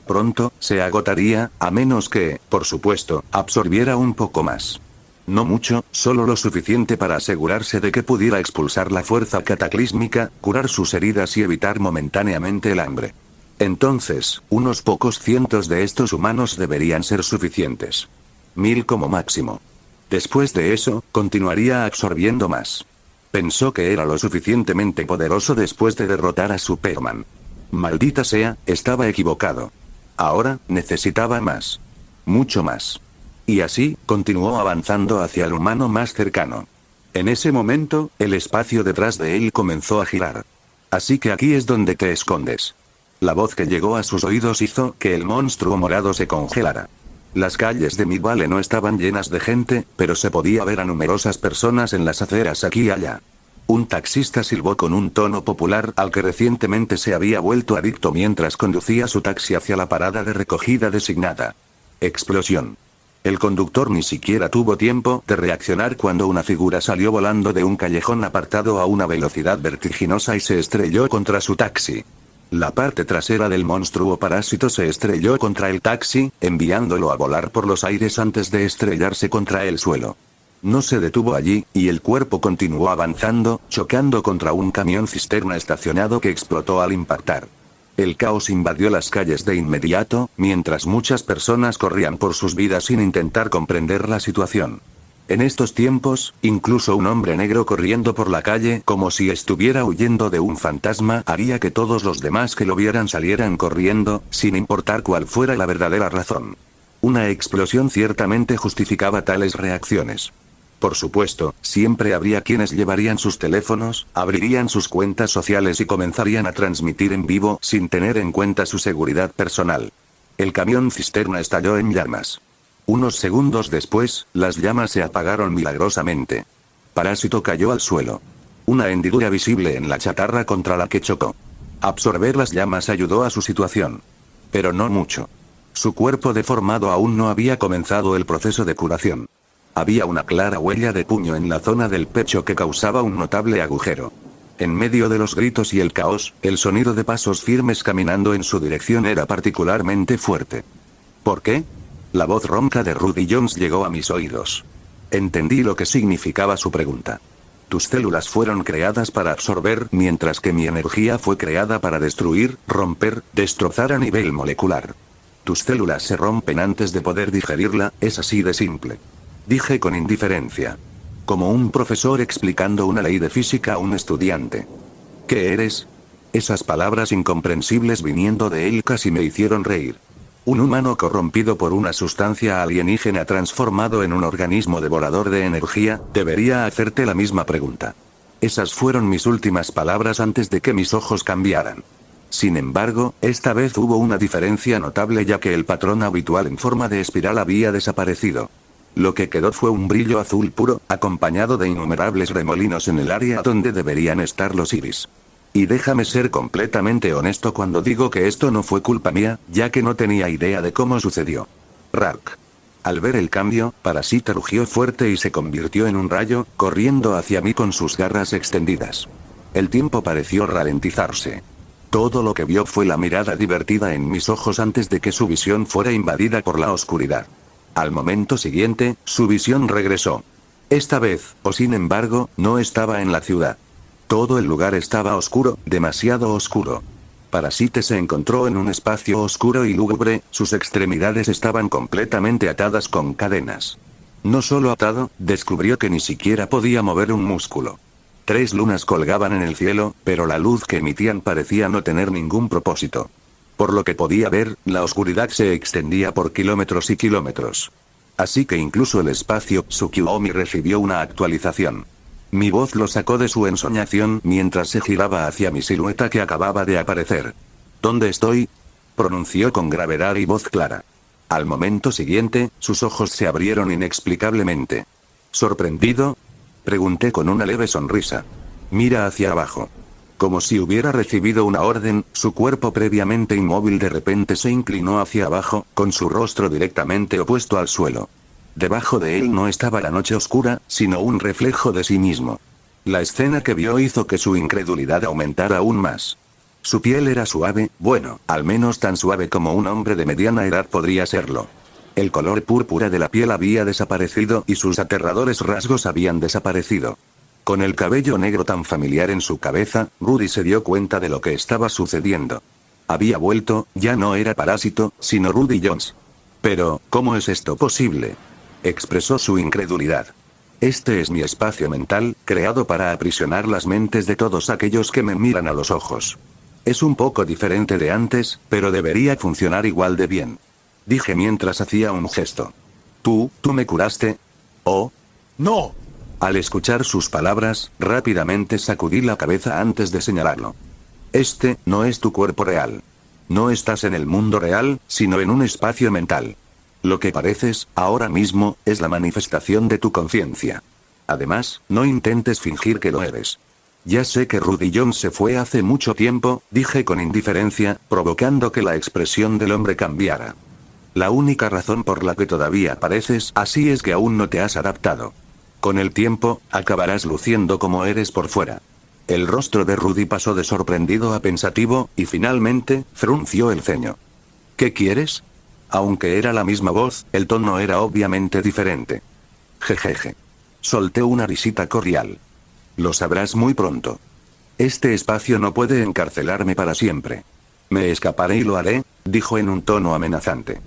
Pronto, se agotaría, a menos que, por supuesto, absorbiera un poco más. No mucho, solo lo suficiente para asegurarse de que pudiera expulsar la fuerza cataclísmica, curar sus heridas y evitar momentáneamente el hambre. Entonces, unos pocos cientos de estos humanos deberían ser suficientes. 1000 como máximo. Después de eso, continuaría absorbiendo más. Pensó que era lo suficientemente poderoso después de derrotar a Superman. Maldita sea, estaba equivocado. Ahora, necesitaba más. Mucho más. Y así, continuó avanzando hacia el humano más cercano. En ese momento, el espacio detrás de él comenzó a girar. Así que aquí es donde te escondes. La voz que llegó a sus oídos hizo que el monstruo morado se congelara. Las calles de Midvale no estaban llenas de gente, pero se podía ver a numerosas personas en las aceras aquí y allá. Un taxista silbó con un tono popular al que recientemente se había vuelto adicto mientras conducía su taxi hacia la parada de recogida designada. Explosión. El conductor ni siquiera tuvo tiempo de reaccionar cuando una figura salió volando de un callejón apartado a una velocidad vertiginosa y se estrelló contra su taxi. La parte trasera del monstruo parásito se estrelló contra el taxi, enviándolo a volar por los aires antes de estrellarse contra el suelo. No se detuvo allí, y el cuerpo continuó avanzando, chocando contra un camión cisterna estacionado que explotó al impactar. El caos invadió las calles de inmediato, mientras muchas personas corrían por sus vidas sin intentar comprender la situación. En estos tiempos, incluso un hombre negro corriendo por la calle como si estuviera huyendo de un fantasma haría que todos los demás que lo vieran salieran corriendo, sin importar cuál fuera la verdadera razón. Una explosión ciertamente justificaba tales reacciones. Por supuesto, siempre habría quienes llevarían sus teléfonos, abrirían sus cuentas sociales y comenzarían a transmitir en vivo sin tener en cuenta su seguridad personal. El camión cisterna estalló en llamas. Unos segundos después, las llamas se apagaron milagrosamente. Parásito cayó al suelo. Una hendidura visible en la chatarra contra la que chocó. Absorber las llamas ayudó a su situación. Pero no mucho. Su cuerpo deformado aún no había comenzado el proceso de curación. Había una clara huella de puño en la zona del pecho que causaba un notable agujero. En medio de los gritos y el caos, el sonido de pasos firmes caminando en su dirección era particularmente fuerte. ¿Por qué? La voz ronca de Rudy Jones llegó a mis oídos. Entendí lo que significaba su pregunta. Tus células fueron creadas para absorber, mientras que mi energía fue creada para destruir, romper, destrozar a nivel molecular. Tus células se rompen antes de poder digerirla, es así de simple. Dije con indiferencia. Como un profesor explicando una ley de física a un estudiante. ¿Qué eres? Esas palabras incomprensibles viniendo de él casi me hicieron reír. Un humano corrompido por una sustancia alienígena transformado en un organismo devorador de energía, debería hacerte la misma pregunta. Esas fueron mis últimas palabras antes de que mis ojos cambiaran. Sin embargo, esta vez hubo una diferencia notable ya que el patrón habitual en forma de espiral había desaparecido. Lo que quedó fue un brillo azul puro, acompañado de innumerables remolinos en el área donde deberían estar los iris. Y déjame ser completamente honesto cuando digo que esto no fue culpa mía, ya que no tenía idea de cómo sucedió. Rack. Al ver el cambio, Parasite rugió fuerte y se convirtió en un rayo, corriendo hacia mí con sus garras extendidas. El tiempo pareció ralentizarse. Todo lo que vio fue la mirada divertida en mis ojos antes de que su visión fuera invadida por la oscuridad. Al momento siguiente, su visión regresó. Esta vez, o sin embargo, no estaba en la ciudad. Todo el lugar estaba oscuro, demasiado oscuro. Parasite se encontró en un espacio oscuro y lúgubre, sus extremidades estaban completamente atadas con cadenas. No solo atado, descubrió que ni siquiera podía mover un músculo. 3 lunas colgaban en el cielo, pero la luz que emitían parecía no tener ningún propósito. Por lo que podía ver, la oscuridad se extendía por kilómetros y kilómetros. Así que incluso el espacio Tsukuyomi recibió una actualización. Mi voz lo sacó de su ensoñación mientras se giraba hacia mi silueta que acababa de aparecer. ¿Dónde estoy? Pronunció con gravedad y voz clara. Al momento siguiente, sus ojos se abrieron inexplicablemente. ¿Sorprendido? Pregunté con una leve sonrisa. Mira hacia abajo. Como si hubiera recibido una orden, su cuerpo previamente inmóvil de repente se inclinó hacia abajo, con su rostro directamente opuesto al suelo. Debajo de él no estaba la noche oscura, sino un reflejo de sí mismo. La escena que vio hizo que su incredulidad aumentara aún más. Su piel era suave, bueno, al menos tan suave como un hombre de mediana edad podría serlo. El color púrpura de la piel había desaparecido y sus aterradores rasgos habían desaparecido. Con el cabello negro tan familiar en su cabeza, Rudy se dio cuenta de lo que estaba sucediendo. Había vuelto, ya no era Parásito, sino Rudy Jones. Pero, ¿cómo es esto posible? Expresó su incredulidad. Este es mi espacio mental, creado para aprisionar las mentes de todos aquellos que me miran a los ojos. Es un poco diferente de antes, pero debería funcionar igual de bien. Dije mientras hacía un gesto. ¿Tú me curaste? ¿Oh? ¡No! Al escuchar sus palabras, rápidamente sacudí la cabeza antes de señalarlo. Este no es tu cuerpo real. No estás en el mundo real, sino en un espacio mental. Lo que pareces, ahora mismo, es la manifestación de tu conciencia. Además, no intentes fingir que lo eres. Ya sé que Rudy Jones se fue hace mucho tiempo, dije con indiferencia, provocando que la expresión del hombre cambiara. La única razón por la que todavía pareces así es que aún no te has adaptado. Con el tiempo, acabarás luciendo como eres por fuera. El rostro de Rudy pasó de sorprendido a pensativo, y finalmente, frunció el ceño. ¿Qué quieres? Aunque era la misma voz, el tono era obviamente diferente. Jejeje. Solté una risita cordial. Lo sabrás muy pronto. Este espacio no puede encarcelarme para siempre. Me escaparé y lo haré, dijo en un tono amenazante.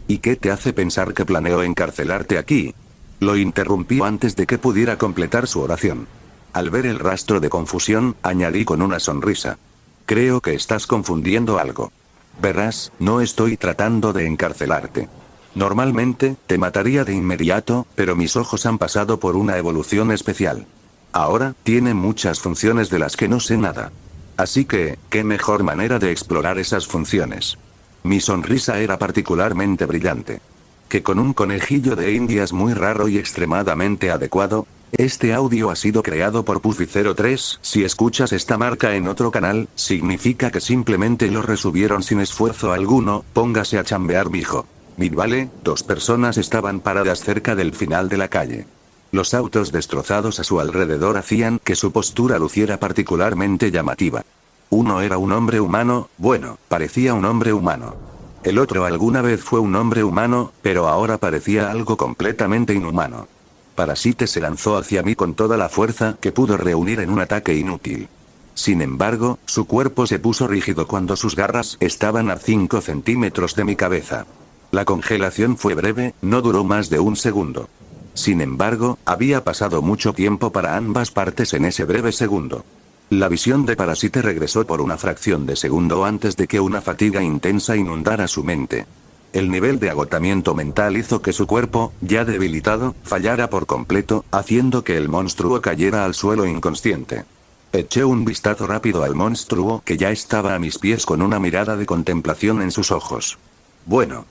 ¿Y qué te hace pensar que planeo encarcelarte aquí? Lo interrumpí antes de que pudiera completar su oración. Al ver el rastro de confusión, añadí con una sonrisa. Creo que estás confundiendo algo. Verás, no estoy tratando de encarcelarte. Normalmente, te mataría de inmediato, pero mis ojos han pasado por una evolución especial. Ahora, tienen muchas funciones de las que no sé nada. Así que, ¿qué mejor manera de explorar esas funciones? Mi sonrisa era particularmente brillante. Que con un conejillo de indias muy raro y extremadamente adecuado. Este audio ha sido creado por Puffy03, si escuchas esta marca en otro canal, significa que simplemente lo resubieron sin esfuerzo alguno, póngase a chambear mijo. Vale, 2 personas estaban paradas cerca del final de la calle. Los autos destrozados a su alrededor hacían que su postura luciera particularmente llamativa. Uno era un hombre humano, bueno, parecía un hombre humano. El otro alguna vez fue un hombre humano, pero ahora parecía algo completamente inhumano. Parasite se lanzó hacia mí con toda la fuerza que pudo reunir en un ataque inútil. Sin embargo, su cuerpo se puso rígido cuando sus garras estaban a 5 centímetros de mi cabeza. La congelación fue breve, no duró más de un segundo. Sin embargo, había pasado mucho tiempo para ambas partes en ese breve segundo. La visión de Parasite regresó por una fracción de segundo antes de que una fatiga intensa inundara su mente. El nivel de agotamiento mental hizo que su cuerpo, ya debilitado, fallara por completo, haciendo que el monstruo cayera al suelo inconsciente. Eché un vistazo rápido al monstruo que ya estaba a mis pies con una mirada de contemplación en sus ojos. Bueno,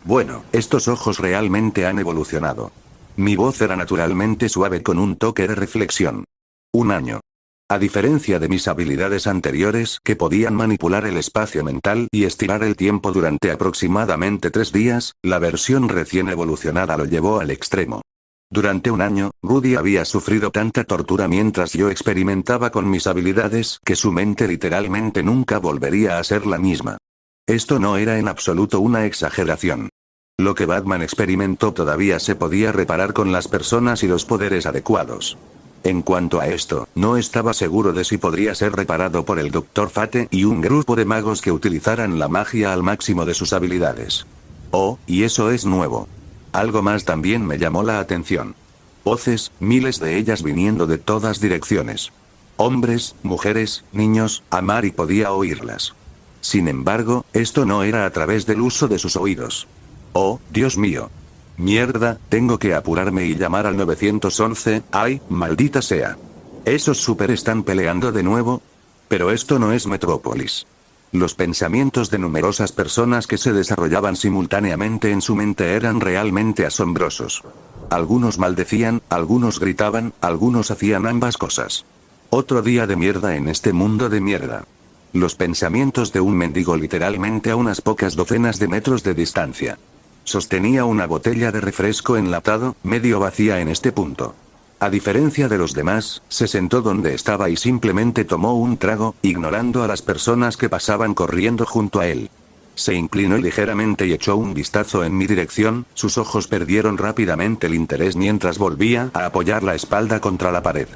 estos ojos realmente han evolucionado. Mi voz era naturalmente suave con un toque de reflexión. 1 año. A diferencia de mis habilidades anteriores que podían manipular el espacio mental y estirar el tiempo durante aproximadamente 3 días, la versión recién evolucionada lo llevó al extremo. Durante 1 año, Rudy había sufrido tanta tortura mientras yo experimentaba con mis habilidades que su mente literalmente nunca volvería a ser la misma. Esto no era en absoluto una exageración. Lo que Batman experimentó todavía se podía reparar con las personas y los poderes adecuados. En cuanto a esto, no estaba seguro de si podría ser reparado por el Dr. Fate y un grupo de magos que utilizaran la magia al máximo de sus habilidades. Oh, y eso es nuevo. Algo más también me llamó la atención. Voces, miles de ellas viniendo de todas direcciones. Hombres, mujeres, niños, Amari podía oírlas. Sin embargo, esto no era a través del uso de sus oídos. Oh, Dios mío. Mierda, tengo que apurarme y llamar al 911, ¡ay, maldita sea! ¿Esos super están peleando de nuevo? Pero esto no es Metrópolis. Los pensamientos de numerosas personas que se desarrollaban simultáneamente en su mente eran realmente asombrosos. Algunos maldecían, algunos gritaban, algunos hacían ambas cosas. Otro día de mierda en este mundo de mierda. Los pensamientos de un mendigo literalmente a unas pocas docenas de metros de distancia. Sostenía una botella de refresco enlatado, medio vacía en este punto. A diferencia de los demás, se sentó donde estaba y simplemente tomó un trago, ignorando a las personas que pasaban corriendo junto a él. Se inclinó ligeramente y echó un vistazo en mi dirección, sus ojos perdieron rápidamente el interés mientras volvía a apoyar la espalda contra la pared.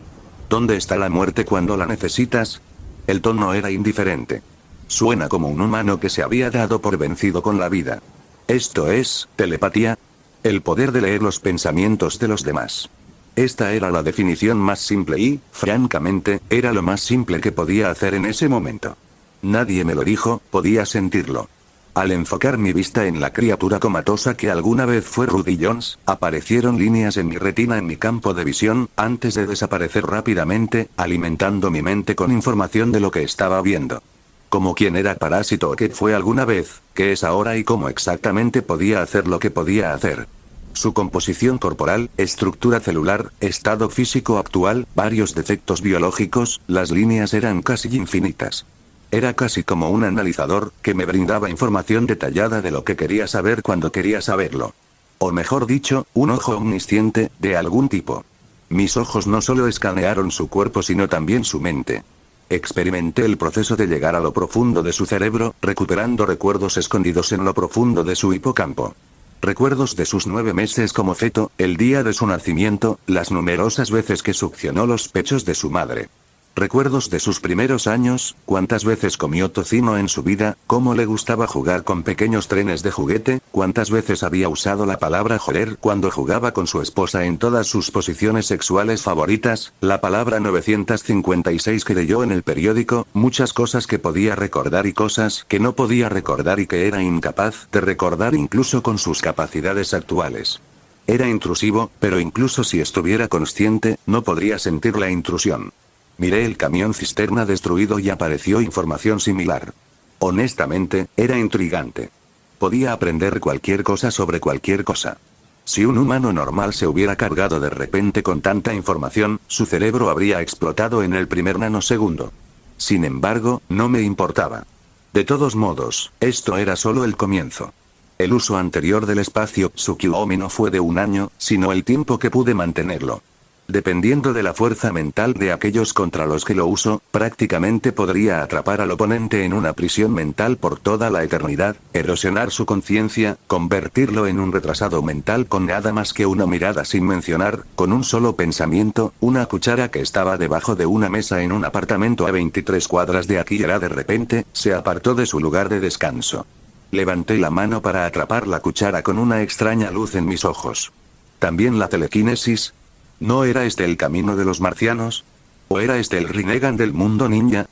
¿Dónde está la muerte cuando la necesitas? El tono era indiferente. Suena como un humano que se había dado por vencido con la vida. Esto es, telepatía. El poder de leer los pensamientos de los demás. Esta era la definición más simple y, francamente, era lo más simple que podía hacer en ese momento. Nadie me lo dijo, podía sentirlo. Al enfocar mi vista en la criatura comatosa que alguna vez fue Rudy Jones, aparecieron líneas en mi retina en mi campo de visión, antes de desaparecer rápidamente, alimentando mi mente con información de lo que estaba viendo. Como quién era Parásito o qué fue alguna vez, qué es ahora y cómo exactamente podía hacer lo que podía hacer. Su composición corporal, estructura celular, estado físico actual, varios defectos biológicos, las líneas eran casi infinitas. Era casi como un analizador, que me brindaba información detallada de lo que quería saber cuando quería saberlo. O mejor dicho, un ojo omnisciente, de algún tipo. Mis ojos no solo escanearon su cuerpo sino también su mente. Experimenté el proceso de llegar a lo profundo de su cerebro, recuperando recuerdos escondidos en lo profundo de su hipocampo. Recuerdos de sus 9 meses como feto, el día de su nacimiento, las numerosas veces que succionó los pechos de su madre. Recuerdos de sus primeros años, cuántas veces comió tocino en su vida, cómo le gustaba jugar con pequeños trenes de juguete, cuántas veces había usado la palabra joder cuando jugaba con su esposa en todas sus posiciones sexuales favoritas, la palabra 956 que leyó en el periódico, muchas cosas que podía recordar y cosas que no podía recordar y que era incapaz de recordar incluso con sus capacidades actuales. Era intrusivo, pero incluso si estuviera consciente, no podría sentir la intrusión. Miré el camión cisterna destruido y apareció información similar. Honestamente, era intrigante. Podía aprender cualquier cosa sobre cualquier cosa. Si un humano normal se hubiera cargado de repente con tanta información, su cerebro habría explotado en el primer nanosegundo. Sin embargo, no me importaba. De todos modos, esto era solo el comienzo. El uso anterior del espacio Tsukuyomi no fue de 1 año, sino el tiempo que pude mantenerlo. Dependiendo de la fuerza mental de aquellos contra los que lo uso, prácticamente podría atrapar al oponente en una prisión mental por toda la eternidad, erosionar su conciencia, convertirlo en un retrasado mental con nada más que una mirada sin mencionar, con un solo pensamiento, una cuchara que estaba debajo de una mesa en un apartamento a 23 cuadras de aquí de repente, se apartó de su lugar de descanso. Levanté la mano para atrapar la cuchara con una extraña luz en mis ojos. También la telequinesis. ¿No era este el camino de los marcianos? ¿O era este el Rinnegan del mundo ninja?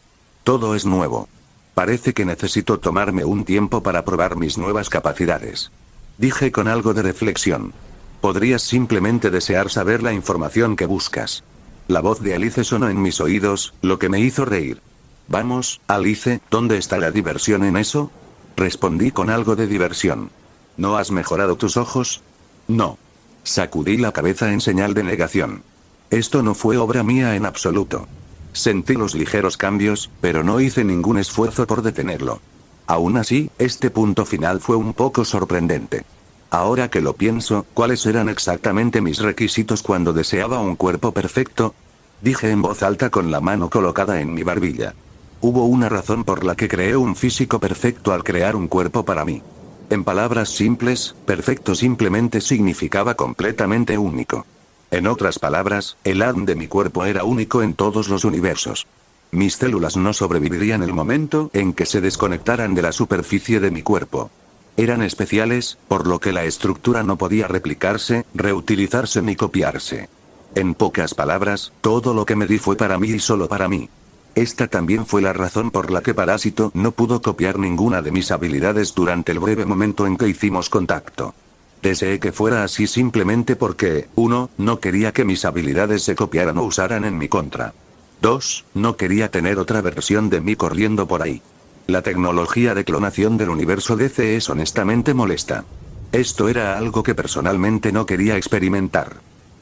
Todo es nuevo. Parece que necesito tomarme un tiempo para probar mis nuevas capacidades. Dije con algo de reflexión. Podrías simplemente desear saber la información que buscas. La voz de Alice sonó en mis oídos, lo que me hizo reír. Vamos, Alice, ¿dónde está la diversión en eso? Respondí con algo de diversión. ¿No has mejorado tus ojos? No. Sacudí la cabeza en señal de negación. Esto no fue obra mía en absoluto. Sentí los ligeros cambios, pero no hice ningún esfuerzo por detenerlo. Aún así, este punto final fue un poco sorprendente. Ahora que lo pienso, ¿cuáles eran exactamente mis requisitos cuando deseaba un cuerpo perfecto? Dije en voz alta con la mano colocada en mi barbilla. Hubo una razón por la que creé un físico perfecto al crear un cuerpo para mí. En palabras simples, perfecto simplemente significaba completamente único. En otras palabras, el ADN de mi cuerpo era único en todos los universos. Mis células no sobrevivirían el momento en que se desconectaran de la superficie de mi cuerpo. Eran especiales, por lo que la estructura no podía replicarse, reutilizarse ni copiarse. En pocas palabras, todo lo que me di fue para mí y solo para mí. Esta también fue la razón por la que Parásito no pudo copiar ninguna de mis habilidades durante el breve momento en que hicimos contacto. Deseé que fuera así simplemente porque, 1, no quería que mis habilidades se copiaran o usaran en mi contra. 2, no quería tener otra versión de mí corriendo por ahí. La tecnología de clonación del universo DC es honestamente molesta. Esto era algo que personalmente no quería experimentar.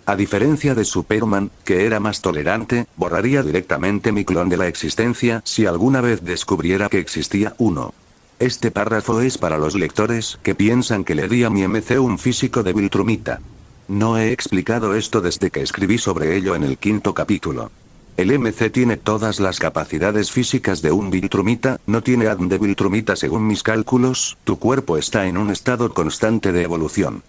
A diferencia de Superman, que era más tolerante, borraría directamente mi clon de la existencia si alguna vez descubriera que existía uno. Este párrafo es para los lectores que piensan que le di a mi MC un físico de Viltrumita. No he explicado esto desde que escribí sobre ello en el 5º capítulo. El MC tiene todas las capacidades físicas de un Viltrumita, no tiene ADN de Viltrumita según mis cálculos, tu cuerpo está en un estado constante de evolución.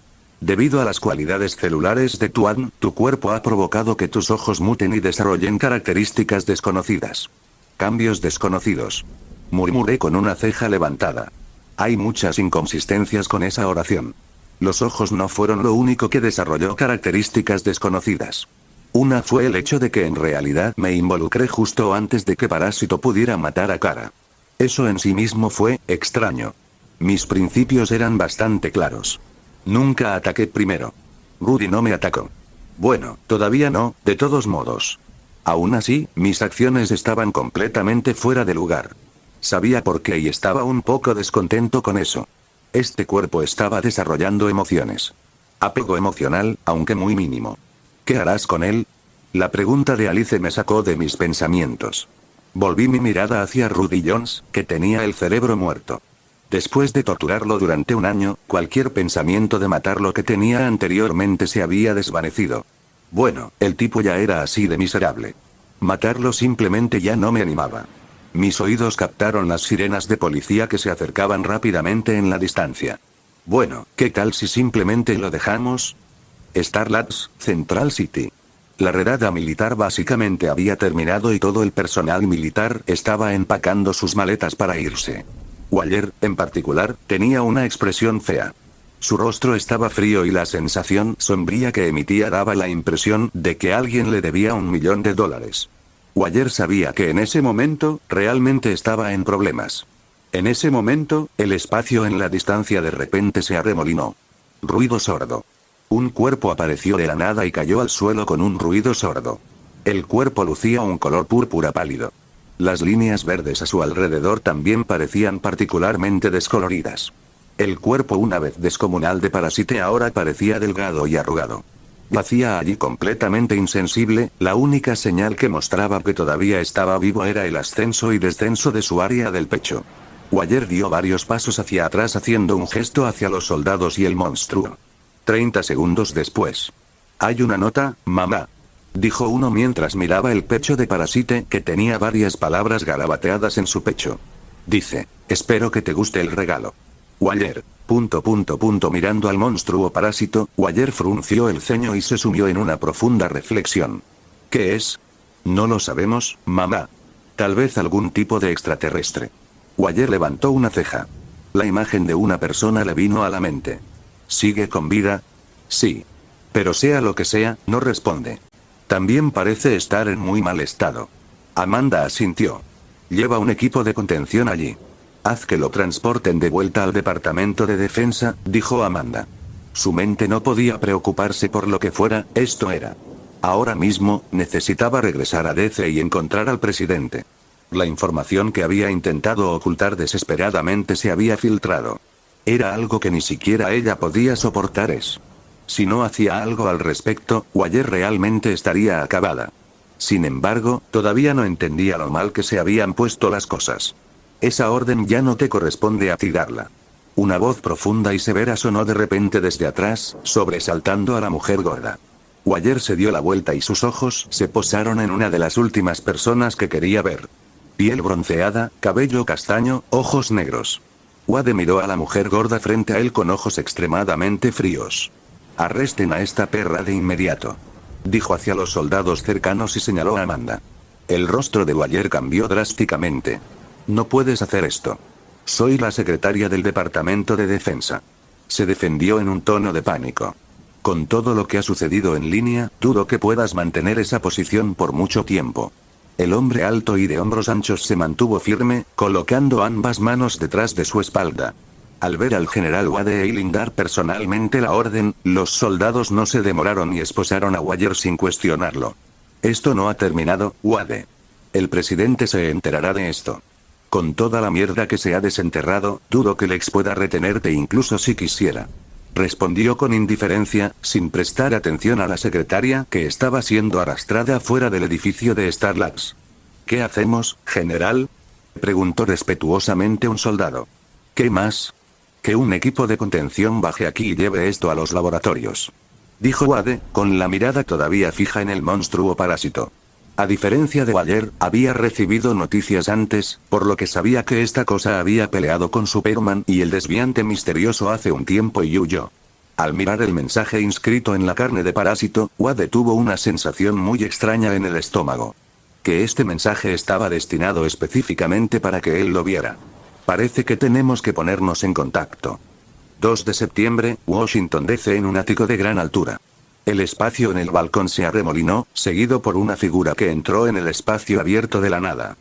Debido a las cualidades celulares de tu ADN, tu cuerpo ha provocado que tus ojos muten y desarrollen características desconocidas. Cambios desconocidos. Murmuré con una ceja levantada. Hay muchas inconsistencias con esa oración. Los ojos no fueron lo único que desarrolló características desconocidas. Una fue el hecho de que en realidad me involucré justo antes de que Parásito pudiera matar a Kara. Eso en sí mismo fue extraño. Mis principios eran bastante claros. Nunca ataqué primero. Rudy no me atacó. Bueno, todavía no, de todos modos. Aún así, mis acciones estaban completamente fuera de lugar. Sabía por qué y estaba un poco descontento con eso. Este cuerpo estaba desarrollando emociones. Apego emocional, aunque muy mínimo. ¿Qué harás con él? La pregunta de Alice me sacó de mis pensamientos. Volví mi mirada hacia Rudy Jones, que tenía el cerebro muerto. Después de torturarlo durante un año, cualquier pensamiento de matar lo que tenía anteriormente se había desvanecido. Bueno, el tipo ya era así de miserable. Matarlo simplemente ya no me animaba. Mis oídos captaron las sirenas de policía que se acercaban rápidamente en la distancia. Bueno, ¿qué tal si simplemente lo dejamos? Starlabs, Central City. La redada militar básicamente había terminado y todo el personal militar estaba empacando sus maletas para irse. Waller, en particular, tenía una expresión fea. Su rostro estaba frío y la sensación sombría que emitía daba la impresión de que alguien le debía $1 millón. Waller sabía que en ese momento, realmente estaba en problemas. En ese momento, el espacio en la distancia de repente se arremolinó. Ruido sordo. Un cuerpo apareció de la nada y cayó al suelo con un ruido sordo. El cuerpo lucía un color púrpura pálido. Las líneas verdes a su alrededor también parecían particularmente descoloridas. El cuerpo una vez descomunal de Parásite ahora parecía delgado y arrugado. Yacía allí completamente insensible, la única señal que mostraba que todavía estaba vivo era el ascenso y descenso de su área del pecho. Waller dio varios pasos hacia atrás haciendo un gesto hacia los soldados y el monstruo. 30 segundos después. Hay una nota, mamá. Dijo uno mientras miraba el pecho de Parásite que tenía varias palabras garabateadas en su pecho. Dice, espero que te guste el regalo. Waller, ... Mirando al monstruo parásito, Waller frunció el ceño y se sumió en una profunda reflexión. ¿Qué es? No lo sabemos, mamá. Tal vez algún tipo de extraterrestre. Waller levantó una ceja. La imagen de una persona le vino a la mente. ¿Sigue con vida? Sí. Pero sea lo que sea, no responde. También parece estar en muy mal estado. Amanda asintió. Lleva un equipo de contención allí. Haz que lo transporten de vuelta al departamento de defensa, dijo Amanda. Su mente no podía preocuparse por lo que fuera, esto era. Ahora mismo, necesitaba regresar a DC y encontrar al presidente. La información que había intentado ocultar desesperadamente se había filtrado. Era algo que ni siquiera ella podía soportar. Si no hacía algo al respecto, Waller realmente estaría acabada. Sin embargo, todavía no entendía lo mal que se habían puesto las cosas. Esa orden ya no te corresponde a ti darla. Una voz profunda y severa sonó de repente desde atrás, sobresaltando a la mujer gorda. Waller se dio la vuelta y sus ojos se posaron en una de las últimas personas que quería ver. Piel bronceada, cabello castaño, ojos negros. Wade miró a la mujer gorda frente a él con ojos extremadamente fríos. Arresten a esta perra de inmediato. Dijo hacia los soldados cercanos y señaló a Amanda. El rostro de Waller cambió drásticamente. No puedes hacer esto. Soy la secretaria del Departamento de Defensa. Se defendió en un tono de pánico. Con todo lo que ha sucedido en línea, dudo que puedas mantener esa posición por mucho tiempo. El hombre alto y de hombros anchos se mantuvo firme, colocando ambas manos detrás de su espalda. Al ver al general Wade Eiling dar personalmente la orden, los soldados no se demoraron y esposaron a Waller sin cuestionarlo. Esto no ha terminado, Wade. El presidente se enterará de esto. Con toda la mierda que se ha desenterrado, dudo que Lex pueda retenerte incluso si quisiera. Respondió con indiferencia, sin prestar atención a la secretaria que estaba siendo arrastrada fuera del edificio de Star Labs. ¿Qué hacemos, general?, preguntó respetuosamente un soldado. ¿Qué más? Que un equipo de contención baje aquí y lleve esto a los laboratorios, dijo Wade, con la mirada todavía fija en el monstruo parásito. A diferencia de ayer, había recibido noticias antes, por lo que sabía que esta cosa había peleado con Superman y el desviante misterioso hace un tiempo y huyó. Al mirar el mensaje inscrito en la carne de parásito, Wade tuvo una sensación muy extraña en el estómago. Que este mensaje estaba destinado específicamente para que él lo viera. Parece que tenemos que ponernos en contacto. 2 de septiembre, Washington DC, en un ático de gran altura. El espacio en el balcón se arremolinó, seguido por una figura que entró en el espacio abierto de la nada.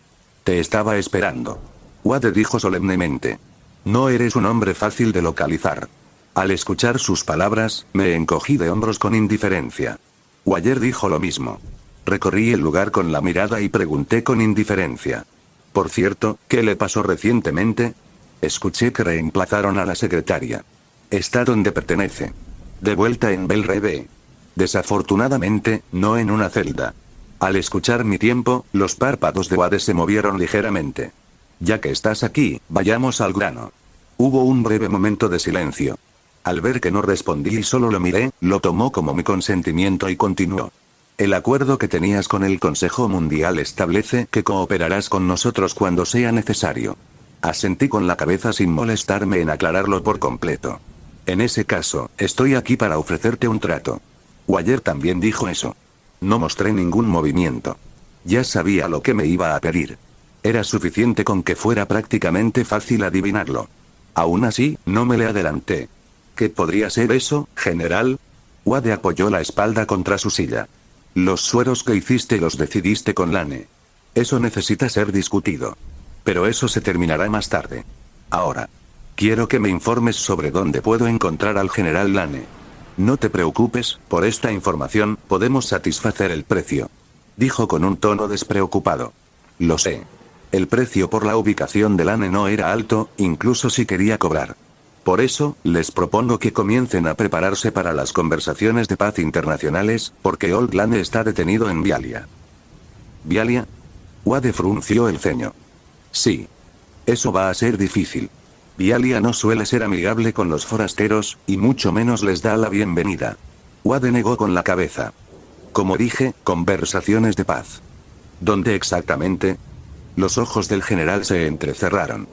Te estaba esperando, Wade dijo solemnemente. No eres un hombre fácil de localizar. Al escuchar sus palabras, me encogí de hombros con indiferencia. Wade dijo lo mismo. Recorrí el lugar con la mirada y pregunté con indiferencia. Por cierto, ¿qué le pasó recientemente? Escuché que reemplazaron a la secretaria. Está donde pertenece. De vuelta en Bell Reve. Desafortunadamente, no en una celda. Al escuchar mi tiempo, los párpados de Wade se movieron ligeramente. Ya que estás aquí, vayamos al grano. Hubo un breve momento de silencio. Al ver que no respondí y solo lo miré, lo tomó como mi consentimiento y continuó. El acuerdo que tenías con el Consejo Mundial establece que cooperarás con nosotros cuando sea necesario. Asentí con la cabeza sin molestarme en aclararlo por completo. En ese caso, estoy aquí para ofrecerte un trato. Wade también dijo eso. No mostré ningún movimiento. Ya sabía lo que me iba a pedir. Era suficiente con que fuera prácticamente fácil adivinarlo. Aún así, no me le adelanté. ¿Qué podría ser eso, general? Wade apoyó la espalda contra su silla. Los sueros que hiciste los decidiste con Lane. Eso necesita ser discutido. Pero eso se terminará más tarde. Ahora. Quiero que me informes sobre dónde puedo encontrar al general Lane. No te preocupes, por esta información, podemos satisfacer el precio. Dijo con un tono despreocupado. Lo sé. El precio por la ubicación de Lane no era alto, incluso si quería cobrar. Por eso, les propongo que comiencen a prepararse para las conversaciones de paz internacionales, porque Old Lane está detenido en Vialia. ¿Vialia? Wade frunció el ceño. Sí. Eso va a ser difícil. Vialia no suele ser amigable con los forasteros, y mucho menos les da la bienvenida. Wade negó con la cabeza. Como dije, conversaciones de paz. ¿Dónde exactamente? Los ojos del general se entrecerraron.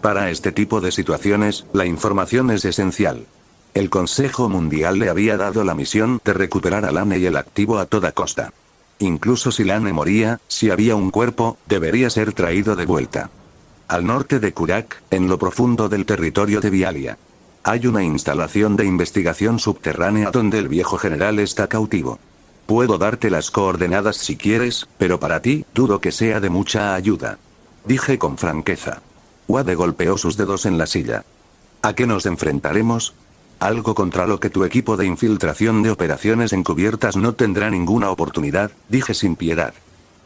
Para este tipo de situaciones, la información es esencial. El Consejo Mundial le había dado la misión de recuperar a Lane y el activo a toda costa. Incluso si Lane moría, si había un cuerpo, debería ser traído de vuelta. Al norte de Kurak, en lo profundo del territorio de Vialia. Hay una instalación de investigación subterránea donde el viejo general está cautivo. Puedo darte las coordenadas si quieres, pero para ti, dudo que sea de mucha ayuda. Dije con franqueza. Wade golpeó sus dedos en la silla. ¿A qué nos enfrentaremos? Algo contra lo que tu equipo de infiltración de operaciones encubiertas no tendrá ninguna oportunidad, dije sin piedad.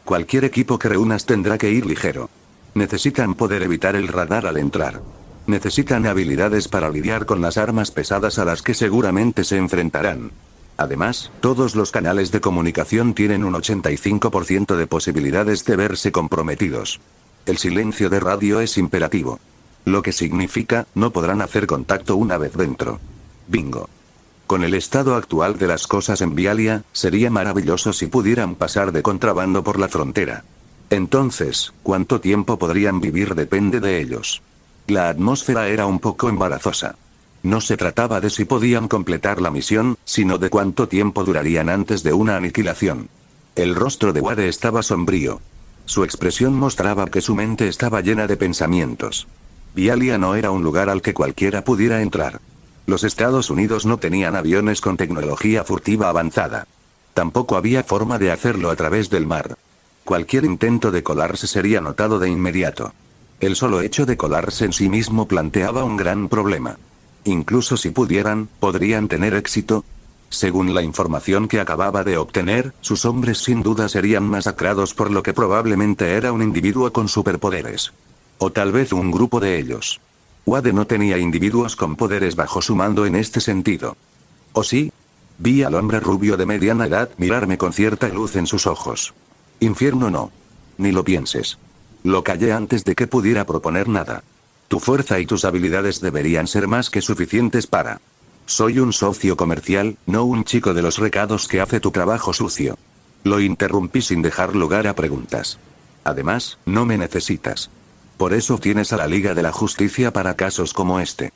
Cualquier equipo que reúnas tendrá que ir ligero. Necesitan poder evitar el radar al entrar. Necesitan habilidades para lidiar con las armas pesadas a las que seguramente se enfrentarán. Además, todos los canales de comunicación tienen un 85% de posibilidades de verse comprometidos. El silencio de radio es imperativo. Lo que significa, no podrán hacer contacto una vez dentro. Bingo. Con el estado actual de las cosas en Vialia, sería maravilloso si pudieran pasar de contrabando por la frontera. Entonces, ¿cuánto tiempo podrían vivir? Depende de ellos. La atmósfera era un poco embarazosa. No se trataba de si podían completar la misión, sino de cuánto tiempo durarían antes de una aniquilación. El rostro de Wade estaba sombrío. Su expresión mostraba que su mente estaba llena de pensamientos. Vialia no era un lugar al que cualquiera pudiera entrar. Los Estados Unidos no tenían aviones con tecnología furtiva avanzada. Tampoco había forma de hacerlo a través del mar. Cualquier intento de colarse sería notado de inmediato. El solo hecho de colarse en sí mismo planteaba un gran problema. Incluso si pudieran, ¿podrían tener éxito? Según la información que acababa de obtener, sus hombres sin duda serían masacrados por lo que probablemente era un individuo con superpoderes. O tal vez un grupo de ellos. Wade no tenía individuos con poderes bajo su mando en este sentido. ¿O sí? Vi al hombre rubio de mediana edad mirarme con cierta luz en sus ojos. Infierno no. Ni lo pienses. Lo callé antes de que pudiera proponer nada. Tu fuerza y tus habilidades deberían ser más que suficientes para... Soy un socio comercial, no un chico de los recados que hace tu trabajo sucio. Lo interrumpí sin dejar lugar a preguntas. Además, no me necesitas. Por eso tienes a la Liga de la Justicia para casos como este.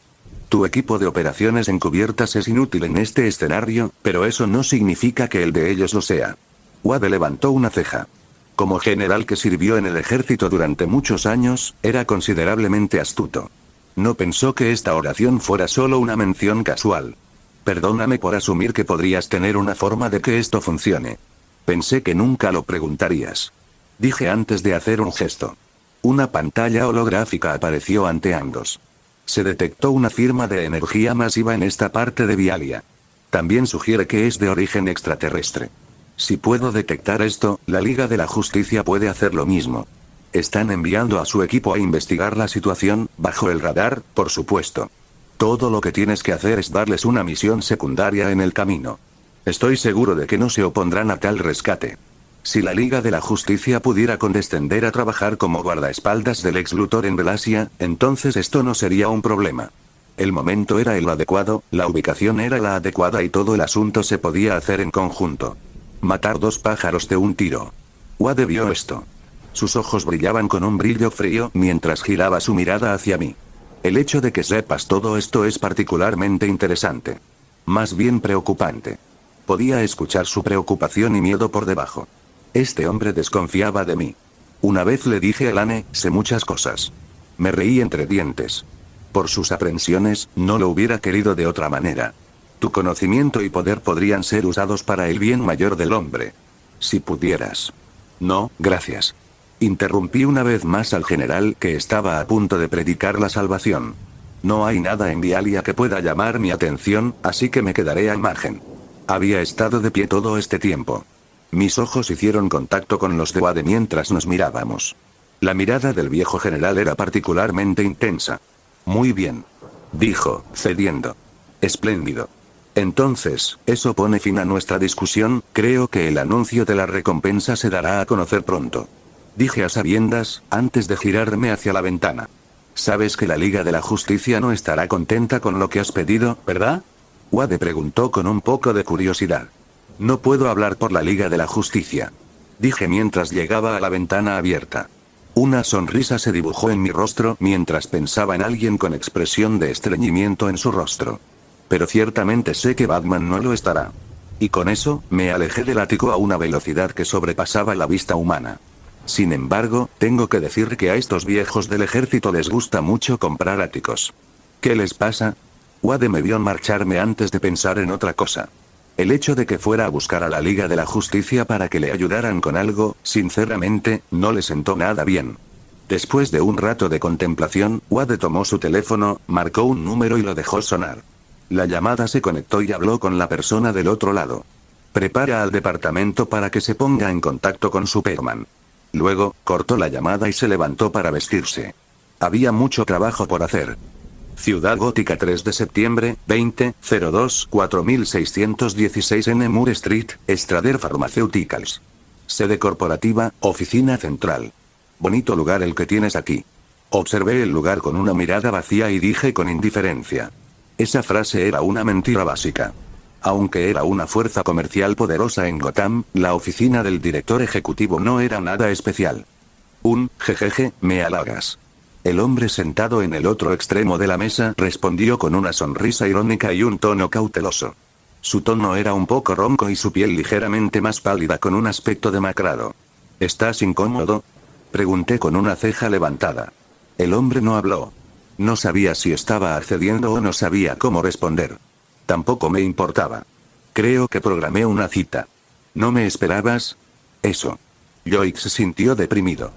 Tu equipo de operaciones encubiertas es inútil en este escenario, pero eso no significa que el de ellos lo sea. Wade levantó una ceja. Como general que sirvió en el ejército durante muchos años, era considerablemente astuto. No pensó que esta oración fuera solo una mención casual. Perdóname por asumir que podrías tener una forma de que esto funcione. Pensé que nunca lo preguntarías. Dije antes de hacer un gesto. Una pantalla holográfica apareció ante ambos. Se detectó una firma de energía masiva en esta parte de Vialia. También sugiere que es de origen extraterrestre. Si puedo detectar esto, la Liga de la Justicia puede hacer lo mismo. Están enviando a su equipo a investigar la situación, bajo el radar, por supuesto. Todo lo que tienes que hacer es darles una misión secundaria en el camino. Estoy seguro de que no se opondrán a tal rescate. Si la Liga de la Justicia pudiera condescender a trabajar como guardaespaldas del ex Luthor en Velasia, entonces esto no sería un problema. El momento era el adecuado, la ubicación era la adecuada y todo el asunto se podía hacer en conjunto. Matar dos pájaros de un tiro. Wade vio esto. Sus ojos brillaban con un brillo frío mientras giraba su mirada hacia mí. El hecho de que sepas todo esto es particularmente interesante. Más bien preocupante. Podía escuchar su preocupación y miedo por debajo. Este hombre desconfiaba de mí. Una vez le dije a Lane, sé muchas cosas. Me reí entre dientes. Por sus aprensiones, no lo hubiera querido de otra manera. Tu conocimiento y poder podrían ser usados para el bien mayor del hombre. Si pudieras. No, gracias. Interrumpí una vez más al general que estaba a punto de predicar la salvación. No hay nada en Vialia que pueda llamar mi atención, así que me quedaré al margen. Había estado de pie todo este tiempo. Mis ojos hicieron contacto con los de Wade mientras nos mirábamos. La mirada del viejo general era particularmente intensa. Muy bien. Dijo, cediendo. Espléndido. Entonces, eso pone fin a nuestra discusión, creo que el anuncio de la recompensa se dará a conocer pronto. Dije a sabiendas, antes de girarme hacia la ventana. Sabes que la Liga de la Justicia no estará contenta con lo que has pedido, ¿verdad? Wade preguntó con un poco de curiosidad. No puedo hablar por la Liga de la Justicia. Dije mientras llegaba a la ventana abierta. Una sonrisa se dibujó en mi rostro mientras pensaba en alguien con expresión de estreñimiento en su rostro. Pero ciertamente sé que Batman no lo estará. Y con eso, me alejé del ático a una velocidad que sobrepasaba la vista humana. Sin embargo, tengo que decir que a estos viejos del ejército les gusta mucho comprar áticos. ¿Qué les pasa? Wade me vio marcharme antes de pensar en otra cosa. El hecho de que fuera a buscar a la Liga de la Justicia para que le ayudaran con algo, sinceramente, no le sentó nada bien. Después de un rato de contemplación, Wade tomó su teléfono, marcó un número y lo dejó sonar. La llamada se conectó y habló con la persona del otro lado. Prepara al departamento para que se ponga en contacto con Superman. Luego, cortó la llamada y se levantó para vestirse. Había mucho trabajo por hacer. Ciudad Gótica 3 de septiembre, 2002 4616 N. Moore Street, Strader Pharmaceuticals. Sede corporativa, oficina central. Bonito lugar el que tienes aquí. Observé el lugar con una mirada vacía y dije con indiferencia. Esa frase era una mentira básica. Aunque era una fuerza comercial poderosa en Gotham, la oficina del director ejecutivo no era nada especial. Jejeje, me halagas. El hombre sentado en el otro extremo de la mesa respondió con una sonrisa irónica y un tono cauteloso. Su tono era un poco ronco y su piel ligeramente más pálida con un aspecto demacrado. ¿Estás incómodo? Pregunté con una ceja levantada. El hombre no habló. No sabía si estaba accediendo o no sabía cómo responder. Tampoco me importaba. Creo que programé una cita. ¿No me esperabas? Eso. Joyce se sintió deprimido.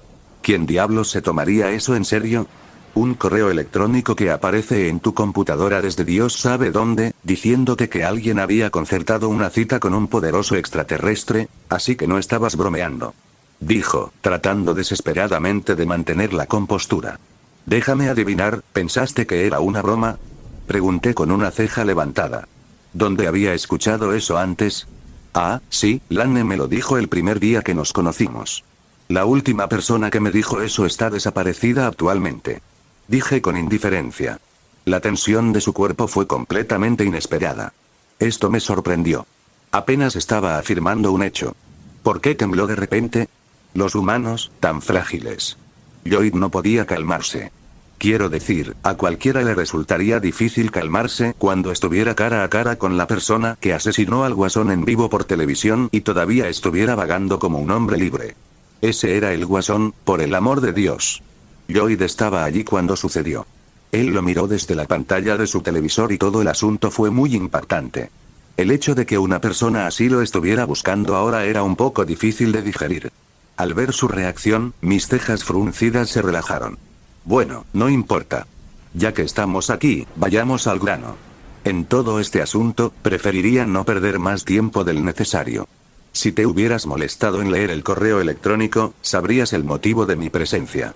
¿Quién diablos se tomaría eso en serio? Un correo electrónico que aparece en tu computadora desde Dios sabe dónde, diciéndote que alguien había concertado una cita con un poderoso extraterrestre, así que no estabas bromeando. Dijo, tratando desesperadamente de mantener la compostura. Déjame adivinar, ¿pensaste que era una broma? Pregunté con una ceja levantada. ¿Dónde había escuchado eso antes? Ah, sí, Lanne me lo dijo el primer día que nos conocimos. La última persona que me dijo eso está desaparecida actualmente. Dije con indiferencia. La tensión de su cuerpo fue completamente inesperada. Esto me sorprendió. Apenas estaba afirmando un hecho. ¿Por qué tembló de repente? Los humanos, tan frágiles. Lloyd no podía calmarse. Quiero decir, a cualquiera le resultaría difícil calmarse cuando estuviera cara a cara con la persona que asesinó al Guasón en vivo por televisión y todavía estuviera vagando como un hombre libre. Ese era el Guasón, por el amor de Dios. Lloyd estaba allí cuando sucedió. Él lo miró desde la pantalla de su televisor y todo el asunto fue muy impactante. El hecho de que una persona así lo estuviera buscando ahora era un poco difícil de digerir. Al ver su reacción, mis cejas fruncidas se relajaron. Bueno, no importa. Ya que estamos aquí, vayamos al grano. En todo este asunto, preferiría no perder más tiempo del necesario. Si te hubieras molestado en leer el correo electrónico, sabrías el motivo de mi presencia.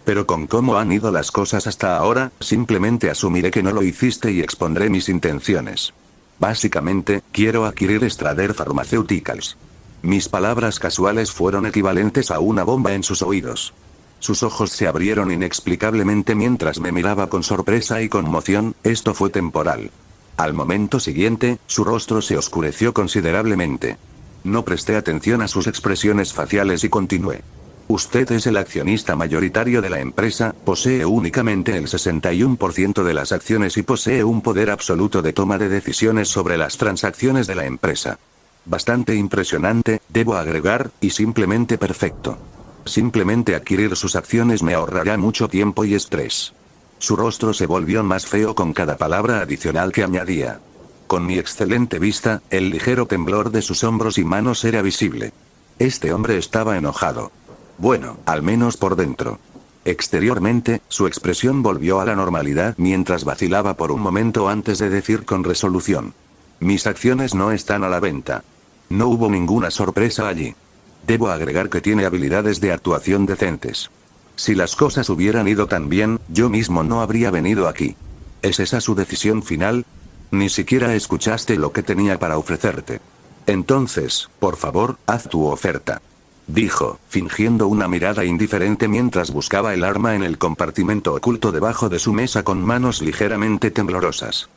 Pero con cómo han ido las cosas hasta ahora, simplemente asumiré que no lo hiciste y expondré mis intenciones. Básicamente, quiero adquirir Strader Pharmaceuticals. Mis palabras casuales fueron equivalentes a una bomba en sus oídos. Sus ojos se abrieron inexplicablemente mientras me miraba con sorpresa y conmoción. Esto fue temporal. Al momento siguiente, su rostro se oscureció considerablemente. No presté atención a sus expresiones faciales y continué. Usted es el accionista mayoritario de la empresa, posee únicamente el 61% de las acciones y posee un poder absoluto de toma de decisiones sobre las transacciones de la empresa. Bastante impresionante, debo agregar, y simplemente perfecto. Simplemente adquirir sus acciones me ahorrará mucho tiempo y estrés. Su rostro se volvió más feo con cada palabra adicional que añadía. Con mi excelente vista, el ligero temblor de sus hombros y manos era visible. Este hombre estaba enojado. Bueno, al menos por dentro. Exteriormente, su expresión volvió a la normalidad mientras vacilaba por un momento antes de decir con resolución. Mis acciones no están a la venta. No hubo ninguna sorpresa allí. Debo agregar que tiene habilidades de actuación decentes. Si las cosas hubieran ido tan bien, yo mismo no habría venido aquí. ¿Es esa su decisión final? Ni siquiera escuchaste lo que tenía para ofrecerte. Entonces, por favor, haz tu oferta. Dijo, fingiendo una mirada indiferente mientras buscaba el arma en el compartimento oculto debajo de su mesa con manos ligeramente temblorosas.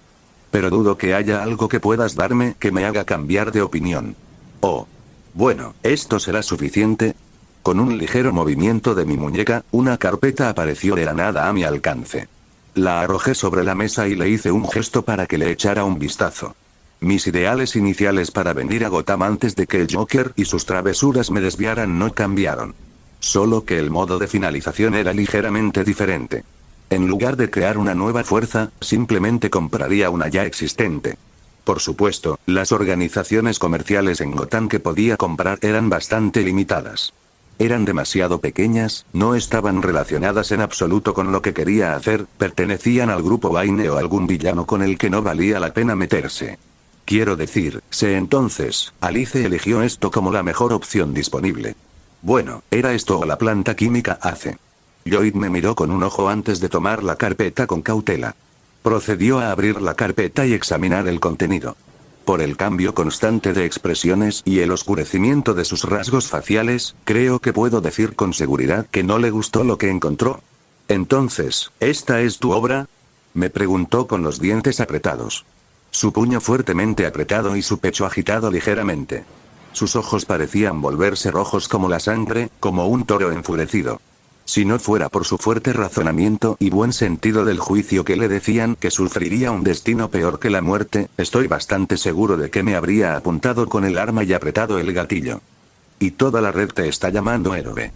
Pero dudo que haya algo que puedas darme que me haga cambiar de opinión. Oh. Bueno, ¿esto será suficiente? Con un ligero movimiento de mi muñeca, una carpeta apareció de la nada a mi alcance. La arrojé sobre la mesa y le hice un gesto para que le echara un vistazo. Mis ideales iniciales para venir a Gotham antes de que el Joker y sus travesuras me desviaran no cambiaron. Solo que el modo de finalización era ligeramente diferente. En lugar de crear una nueva fuerza, simplemente compraría una ya existente. Por supuesto, las organizaciones comerciales en Gotham que podía comprar eran bastante limitadas. Eran demasiado pequeñas, no estaban relacionadas en absoluto con lo que quería hacer, pertenecían al grupo Wayne o algún villano con el que no valía la pena meterse. Quiero decir, sé entonces, Alice eligió esto como la mejor opción disponible. Bueno, ¿era esto o la planta química ACE? Lloyd me miró con un ojo antes de tomar la carpeta con cautela. Procedió a abrir la carpeta y examinar el contenido. Por el cambio constante de expresiones y el oscurecimiento de sus rasgos faciales, creo que puedo decir con seguridad que no le gustó lo que encontró. Entonces, ¿esta es tu obra? Me preguntó con los dientes apretados. Su puño fuertemente apretado y su pecho agitado ligeramente. Sus ojos parecían volverse rojos como la sangre, como un toro enfurecido. Si no fuera por su fuerte razonamiento y buen sentido del juicio que le decían que sufriría un destino peor que la muerte, estoy bastante seguro de que me habría apuntado con el arma y apretado el gatillo. Y toda la red te está llamando héroe.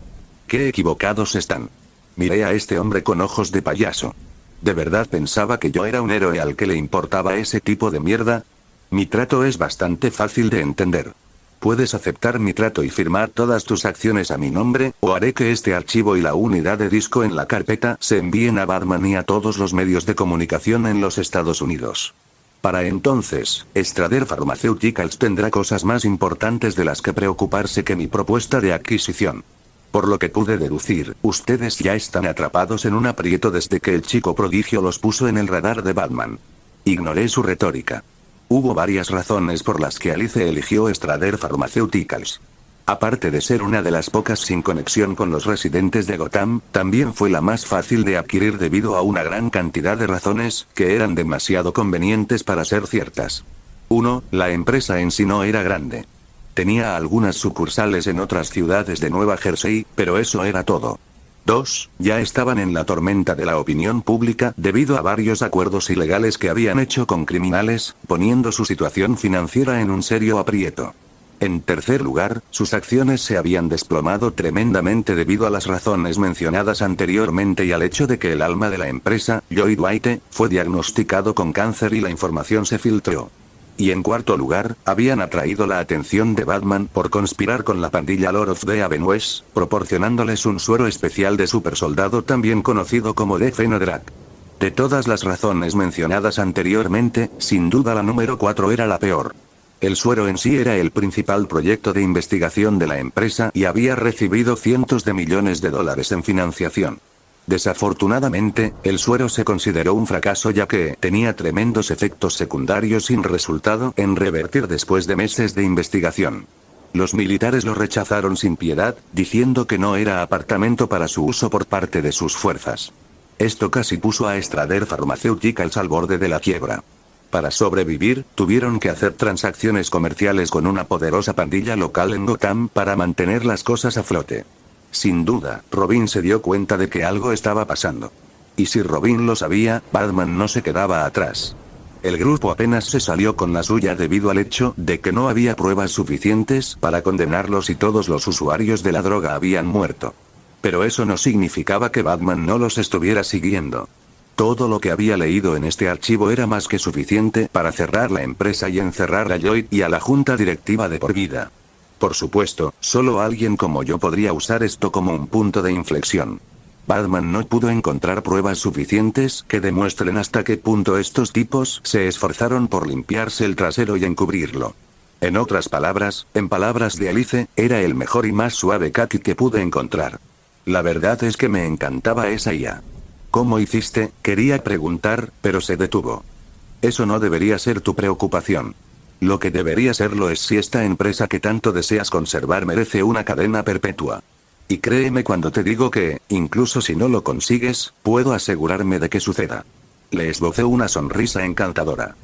Qué equivocados están. Miré a este hombre con ojos de payaso. ¿De verdad pensaba que yo era un héroe al que le importaba ese tipo de mierda? Mi trato es bastante fácil de entender. Puedes aceptar mi trato y firmar todas tus acciones a mi nombre, o haré que este archivo y la unidad de disco en la carpeta se envíen a Batman y a todos los medios de comunicación en los Estados Unidos. Para entonces, Strader Pharmaceuticals tendrá cosas más importantes de las que preocuparse que mi propuesta de adquisición. Por lo que pude deducir, ustedes ya están atrapados en un aprieto desde que el chico prodigio los puso en el radar de Batman. Ignoré su retórica. Hubo varias razones por las que Alice eligió Strader Pharmaceuticals. Aparte de ser una de las pocas sin conexión con los residentes de Gotham, también fue la más fácil de adquirir debido a una gran cantidad de razones que eran demasiado convenientes para ser ciertas. 1. La empresa en sí no era grande. Tenía algunas sucursales en otras ciudades de Nueva Jersey, pero eso era todo. 2. Ya estaban en la tormenta de la opinión pública debido a varios acuerdos ilegales que habían hecho con criminales, poniendo su situación financiera en un serio aprieto. En tercer lugar, sus acciones se habían desplomado tremendamente debido a las razones mencionadas anteriormente y al hecho de que el alma de la empresa, Lloyd White, fue diagnosticado con cáncer y la información se filtró. Y en cuarto lugar, habían atraído la atención de Batman por conspirar con la pandilla Lord of the Avenues, proporcionándoles un suero especial de supersoldado también conocido como The Fenodrak. De todas las razones mencionadas anteriormente, sin duda la número 4 era la peor. El suero en sí era el principal proyecto de investigación de la empresa y había recibido cientos de millones de dólares en financiación. Desafortunadamente, el suero se consideró un fracaso ya que tenía tremendos efectos secundarios sin resultado en revertir después de meses de investigación. Los militares lo rechazaron sin piedad, diciendo que no era apartamento para su uso por parte de sus fuerzas. Esto casi puso a Strader Pharmaceuticals al borde de la quiebra. Para sobrevivir, tuvieron que hacer transacciones comerciales con una poderosa pandilla local en Gotham para mantener las cosas a flote. Sin duda, Robin se dio cuenta de que algo estaba pasando. Y si Robin lo sabía, Batman no se quedaba atrás. El grupo apenas se salió con la suya debido al hecho de que no había pruebas suficientes para condenarlos y todos los usuarios de la droga habían muerto. Pero eso no significaba que Batman no los estuviera siguiendo. Todo lo que había leído en este archivo era más que suficiente para cerrar la empresa y encerrar a Lloyd y a la junta directiva de por vida. Por supuesto, solo alguien como yo podría usar esto como un punto de inflexión. Batman no pudo encontrar pruebas suficientes que demuestren hasta qué punto estos tipos se esforzaron por limpiarse el trasero y encubrirlo. En otras palabras, en palabras de Alice, era el mejor y más suave Katy que pude encontrar. La verdad es que me encantaba esa IA. ¿Cómo hiciste?, quería preguntar, pero se detuvo. Eso no debería ser tu preocupación. Lo que debería serlo es si esta empresa que tanto deseas conservar merece una cadena perpetua. Y créeme cuando te digo que, incluso si no lo consigues, puedo asegurarme de que suceda. Le esbozó una sonrisa encantadora.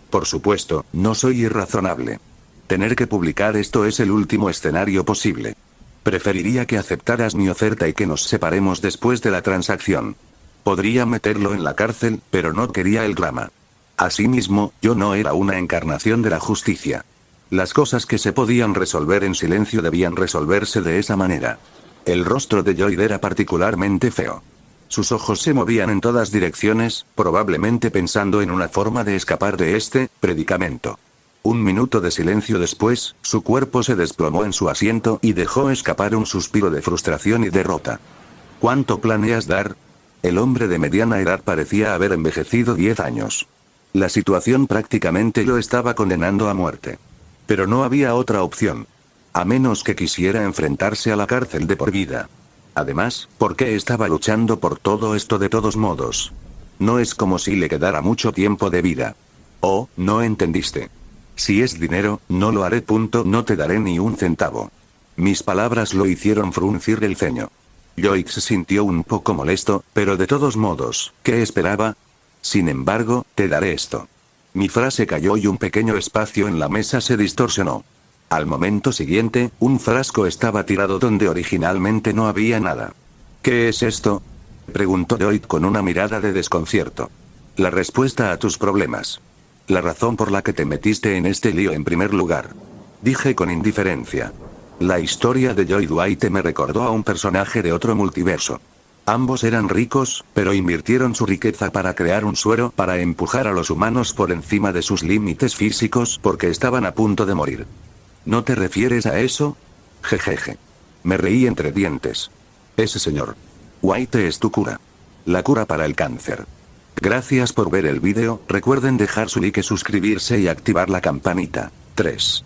Por supuesto, no soy irrazonable. Tener que publicar esto es el último escenario posible. Preferiría que aceptaras mi oferta y que nos separemos después de la transacción. Podría meterlo en la cárcel, pero no quería el drama. Asimismo, yo no era una encarnación de la justicia. Las cosas que se podían resolver en silencio debían resolverse de esa manera. El rostro de Lloyd era particularmente feo. Sus ojos se movían en todas direcciones, probablemente pensando en una forma de escapar de este predicamento. Un minuto de silencio después, su cuerpo se desplomó en su asiento y dejó escapar un suspiro de frustración y derrota. ¿Cuánto planeas dar? El hombre de mediana edad parecía haber envejecido 10 años. La situación prácticamente lo estaba condenando a muerte. Pero no había otra opción. A menos que quisiera enfrentarse a la cárcel de por vida. Además, ¿por qué estaba luchando por todo esto de todos modos? No es como si le quedara mucho tiempo de vida. Oh, no entendiste. Si es dinero, no lo haré. No te daré ni un centavo. Mis palabras lo hicieron fruncir el ceño. Lloyd se sintió un poco molesto, pero de todos modos, ¿qué esperaba? Sin embargo, te daré esto. Mi frase cayó y un pequeño espacio en la mesa se distorsionó. Al momento siguiente, un frasco estaba tirado donde originalmente no había nada. ¿Qué es esto?, preguntó Lloyd con una mirada de desconcierto. La respuesta a tus problemas. La razón por la que te metiste en este lío en primer lugar. Dije con indiferencia. La historia de Lloyd White me recordó a un personaje de otro multiverso. Ambos eran ricos, pero invirtieron su riqueza para crear un suero para empujar a los humanos por encima de sus límites físicos porque estaban a punto de morir. ¿No te refieres a eso? Jejeje. Me reí entre dientes. Ese señor White es tu cura. La cura para el cáncer. Gracias por ver el vídeo, recuerden dejar su like, suscribirse y activar la campanita. 3.